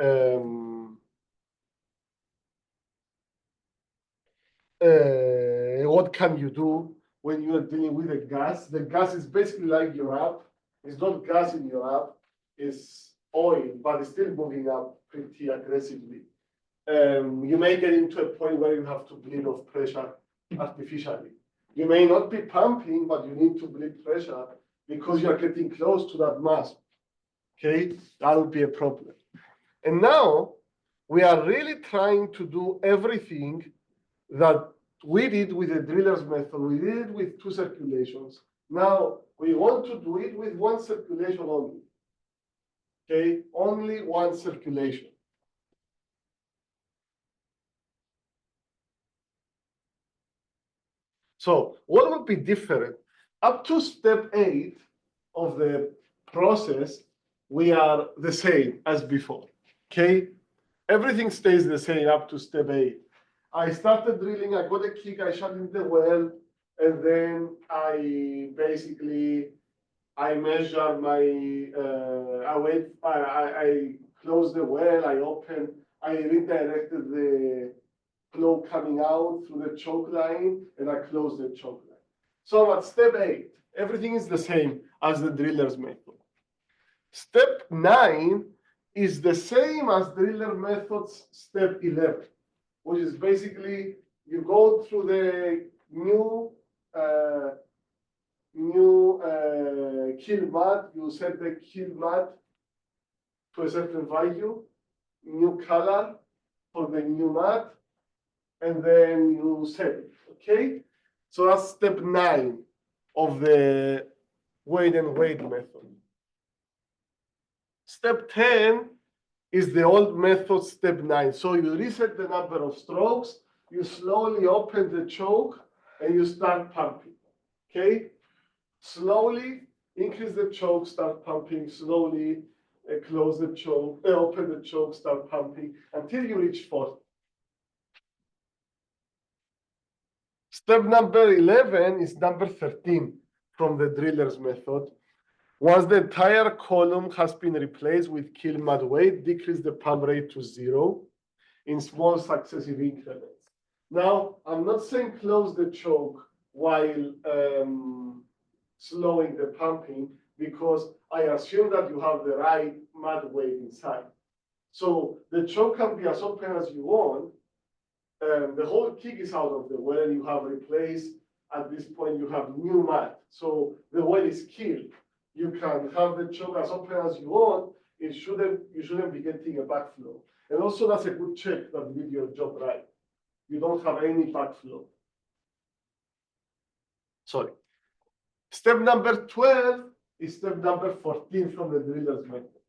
what can you do when you are dealing with a gas? The gas is basically like your app. It's not gas in your app, it's oil, but it's still moving up pretty aggressively. You may get into a point where you have to bleed off pressure artificially. You may not be pumping, but you need to bleed pressure because you are getting close to that mass. Okay, that will be a problem. And now we are really trying to do everything that we did with the driller's method. We did it with 2 circulations. Now we want to do it with 1 circulation only. Okay, only 1 circulation. So what would be different? Up to step 8 of the process, we are the same as before. Okay, everything stays the same up to step 8. I started drilling, I got a kick, I shut in the well, and then I basically, I measure my, I close the well, I open, I redirected the flow coming out through the choke line, and I close the choke line. So at step 8, everything is the same as the driller's method. Step 9 is the same as driller method's step 11, which is basically you go through the new kill mat, you set the kill mat to a certain value, new color for the new mat, and then you set it, okay? So that's step 9 of the weight and weight method. Step 10 is the old method, step 9. So you reset the number of strokes, you slowly open the choke, and you start pumping, okay? Slowly increase the choke, start pumping, slowly close the choke, open the choke, start pumping, until you reach 40. Step number 11 is number 13 from the driller's method. Once the entire column has been replaced with kill mat weight, decrease the pump rate to 0 in small successive increments. Now, I'm not saying close the choke while slowing the pumping, because I assume that you have the right mud weight inside. So the choke can be as open as you want. The whole kick is out of the well, and you have replaced, at this point, you have new mud. So the well is killed. You can have the choke as open as you want. You shouldn't be getting a backflow. And also that's a good check that you did your job right. You don't have any backflow. Sorry. Step number 12 is step number 14 from the driller's method.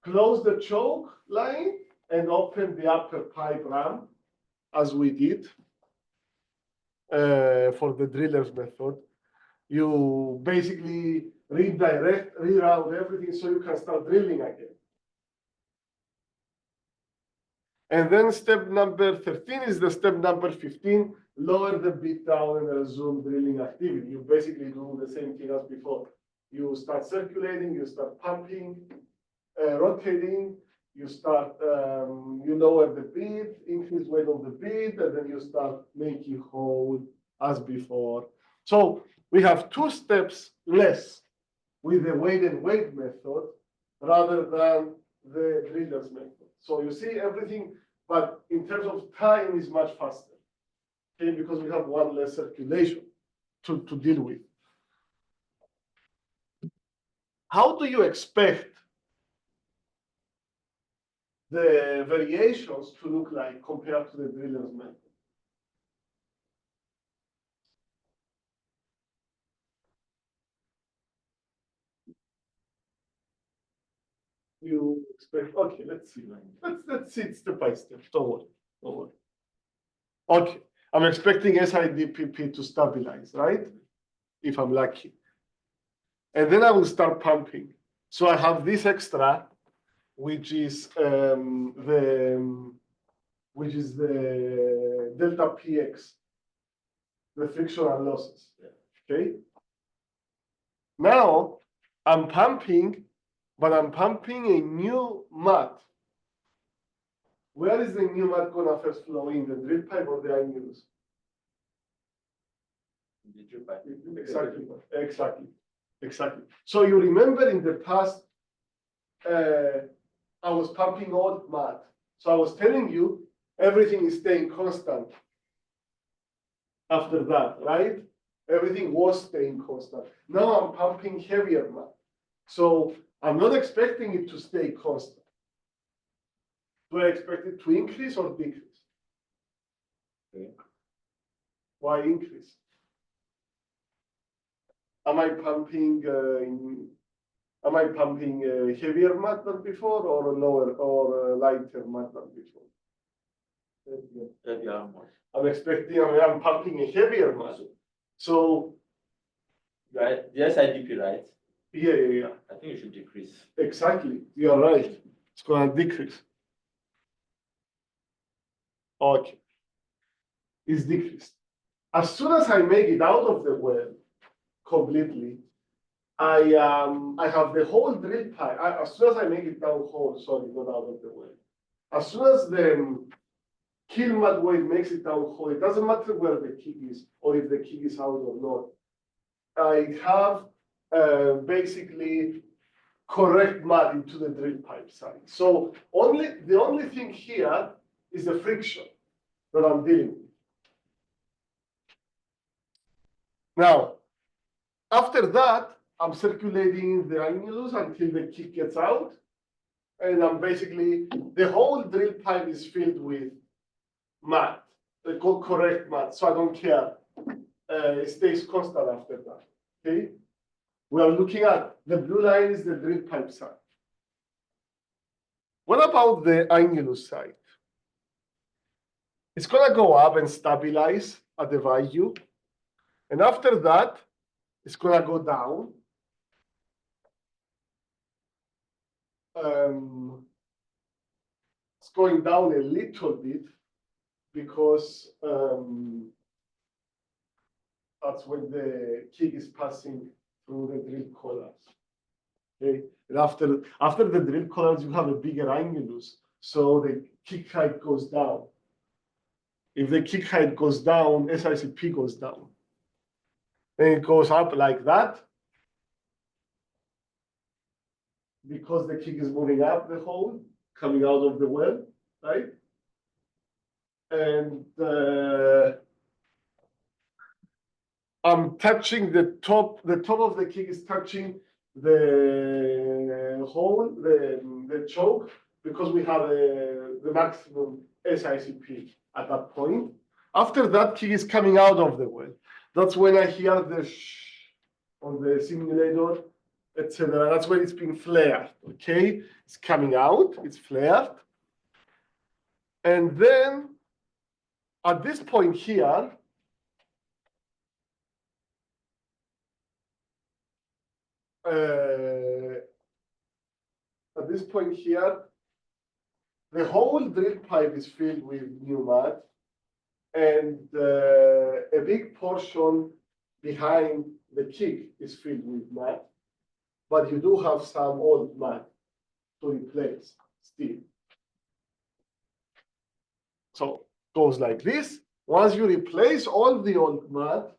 Close the choke line and open the upper pipe ramp, as we did for the driller's method. You basically reroute everything so you can start drilling again. And then step number 13 is the step number 15, lower the bit down and resume drilling activity. You basically do the same thing as before. You start circulating, you start pumping, rotating, you start, you lower the bit, increase weight of the bit, and then you start making hole as before. So we have 2 steps less with the weighted weight method rather than the driller's method. So you see everything, but in terms of time is much faster, okay, because we have 1 less circulation to deal with. How do you expect the variations to look like compared to the driller's method? You expect, okay, let's see. Let's see it step by step. Don't worry. Don't worry. Okay, I'm expecting SIDPP to stabilize, right? If I'm lucky. And then I will start pumping. So I have this extra, which is the delta PX, the frictional losses. Okay. Now I'm pumping, but I'm pumping a new mud. Where is the new mud gonna first flow in, the drill pipe or the annulus? The drip pipe. Exactly. So you remember in the past, I was pumping old mud. So I was telling you everything is staying constant after that, right? Everything was staying constant. Now I'm pumping heavier mud. So I'm not expecting it to stay constant. Do I expect it to increase or decrease? Okay. Why increase? Am I pumping heavier mud than before, or lower or lighter mud than before? Heavier mud. I'm pumping a heavier mud. So Right, the SIDP, right? yeah. I think it should decrease. Exactly. You're right. It's gonna decrease. Okay. It's decreased. As soon as I make it out of the well completely, I have the whole drill pipe. As soon as I make it down hole, sorry, not out of the well. As soon as the kill mud weight makes it down hole, it doesn't matter where the kick is or if the kick is out or not. I have basically correct mud into the drill pipe side. So the only thing here is the friction that I'm dealing with. Now, after that, I'm circulating the annulus until the kick gets out. And I'm basically, the whole drill pipe is filled with mud, the correct mud. So I don't care. It stays constant after that. Okay? We are looking at the blue line is the drill pipe side. What about the annulus side? It's going to go up and stabilize at the value. And after that, it's going to go down. It's going down a little bit because that's when the kick is passing through the drill collars. Okay, and after the drill collars, you have a bigger annulus, so the kick height goes down. If the kick height goes down, SICP goes down. Then it goes up like that. because the kick is moving up the hole, coming out of the well, right? And I'm touching the top of the kick is touching the hole, the choke, because we have the maximum SICP at that point. After that kick is coming out of the well. That's when I hear the shh on the simulator, etc. That's when it's being flared, okay? It's coming out, it's flared. And then at this point here, at this point here, the whole drill pipe is filled with new mud, and a big portion behind the kick is filled with mud, but you do have some old mud to replace still. So it goes like this. Once you replace all the old mud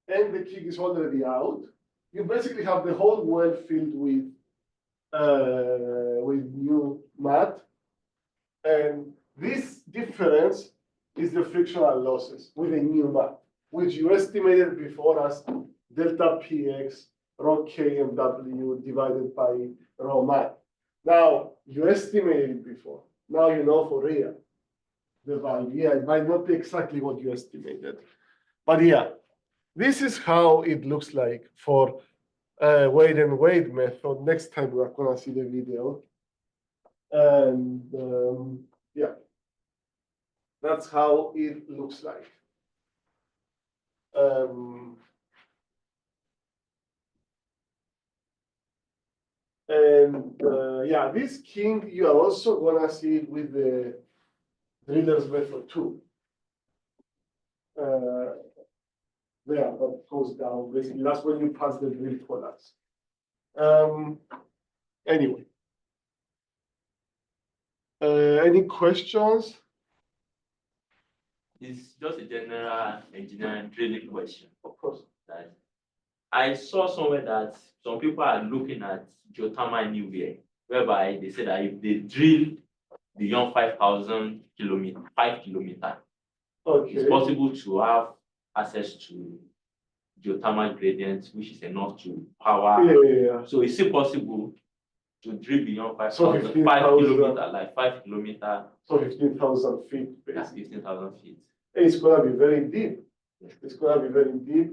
and the kick is already out, you basically have the whole well filled with new mud. And this difference is the frictional losses with a new mud, which you estimated before as delta px rho k and w divided by rho mud. Now, you estimated it before. Now you know for real the value. Yeah, it might not be exactly what you estimated. But yeah, this is how it looks like for weight and weight method. Next time we're gonna see the video. And yeah, that's how it looks like. Yeah, this king, you are also gonna see it with the driller's method too. There, that goes down. Basically, that's when you pass the drill collapse. Anyway, any questions? It's just a general engineering drilling question. Of course. That I saw somewhere that some people are looking at geothermal anywhere, whereby they say that if they drill beyond 5,000 kilometers, 5 kilometers, Okay. it's possible to have access to geothermal gradients, which is enough to power. Yeah. So is it possible to drill beyond 5,000, So 5 15,000. kilometers, like 5 kilometers? So 15,000 feet. That's Basically. 15,000 feet. It's gonna be very deep. It's gonna be very deep.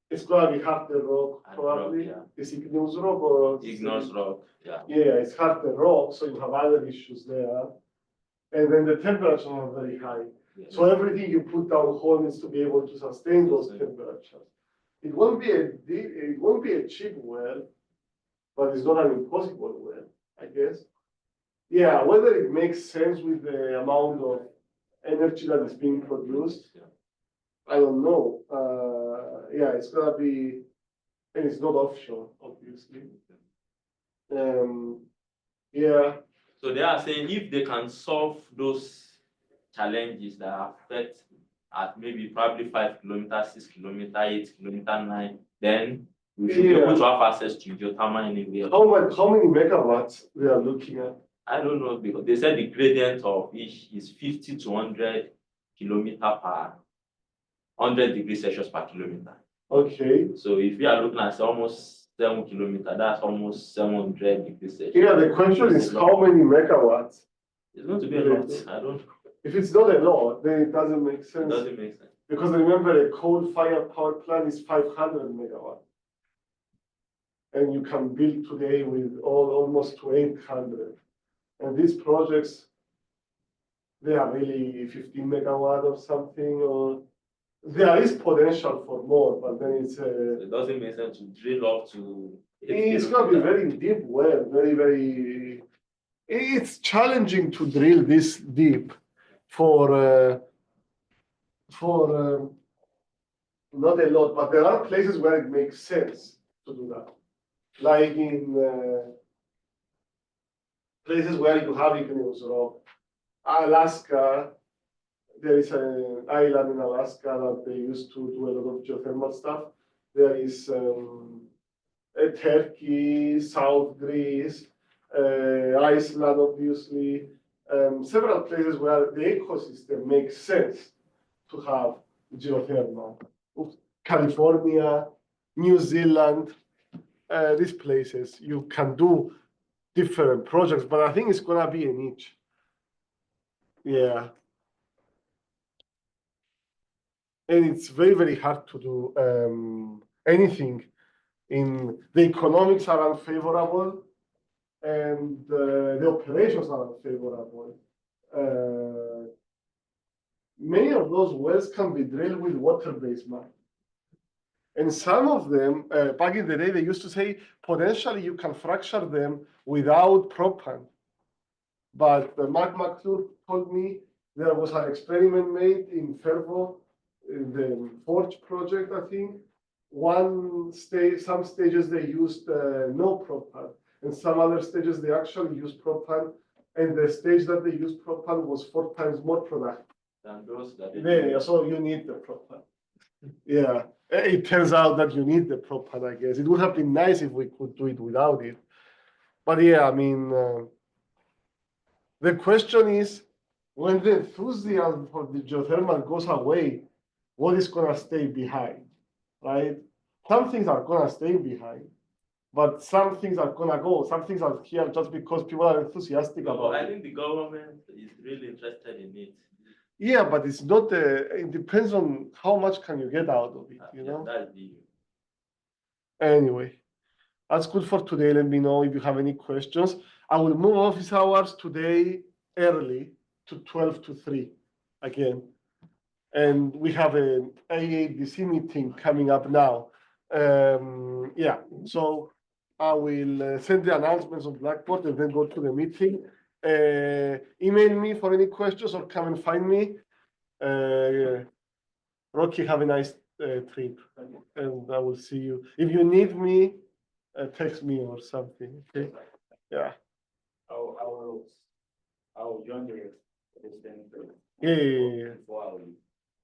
It's gonna be harder rock, Hard probably. rock, Is igneous rock or Igneous rock, yeah. Yeah, it's harder rock, so you have other issues there. And then the temperatures are very high. Yeah. So everything you put down hole needs to be able to sustain those temperatures. It won't be a cheap well, but it's not an impossible well, I guess. Yeah, whether it makes sense with the amount of energy that is being produced, Yeah. I don't know. Yeah, it's gonna be, and it's not offshore, obviously. Yeah. So they are saying if they can solve those challenges that affect at maybe probably 5 kilometers, 6 kilometers, 8 kilometers, 9, then we should be able to have access to geothermal anywhere. How many megawatts we are looking at? I don't know, because they said the gradient of each is 50 to 100 kilometers per 100 degrees Celsius per kilometer. Okay. So if we are looking at almost 7 kilometers, that's almost 700 degrees Celsius. Yeah, the question is how many megawatts? It's going to be a lot. I don't know. If it's not a lot, then it doesn't make sense. It doesn't make sense. Because remember, a coal-fired power plant is 500 megawatts. And you can build today with almost to 800. And these projects, they are really 15 megawatt or something, or there is potential for more, but then it's It doesn't make sense to drill up to. it's going to be very deep well, very. It's challenging to drill this deep for not a lot, but there are places where it makes sense to do that, like in places where you have igneous rock. Alaska, there is an island in Alaska that they used to do a lot of geothermal stuff. There is Turkey, South Greece, Iceland, obviously, several places where the ecosystem makes sense to have geothermal. California, New Zealand, these places, you can do different projects, but I think it's gonna be a niche. Yeah. And it's very, very hard to do anything in the economics are unfavorable and the operations are unfavorable. Many of those wells can be drilled with water-based mud. And some of them, back in the day, they used to say potentially you can fracture them without propane. But Mark McClure told me there was an experiment made in Fervo, in the Forge project, I think. Some stages they used no propane, and some other stages they actually used propane. And the stage that they used propane was 4 times more productive. than those that. Yeah, so you need the propane. Yeah, it turns out that you need the propane, I guess. It would have been nice if we could do it without it. But yeah, I mean, the question is, when the enthusiasm for the geothermal goes away, what is gonna stay behind, right? Some things are gonna stay behind, but some things are gonna go. Some things are here just because people are enthusiastic No, about I it. think the government is really interested in it. Yeah, but it's not, it depends on how much can you get out of it, you know? That's the. Anyway, that's good for today. Let me know if you have any questions. I will move office hours today early to 12 to 3 again. And we have an AADC meeting coming up now. Yeah, so I will send the announcements on Blackboard and then go to the meeting. Email me for any questions or come and find me. Rocky, have a nice trip, and I will see you. If you need me, text me or something. Okay. Yeah. I will join the. Yeah.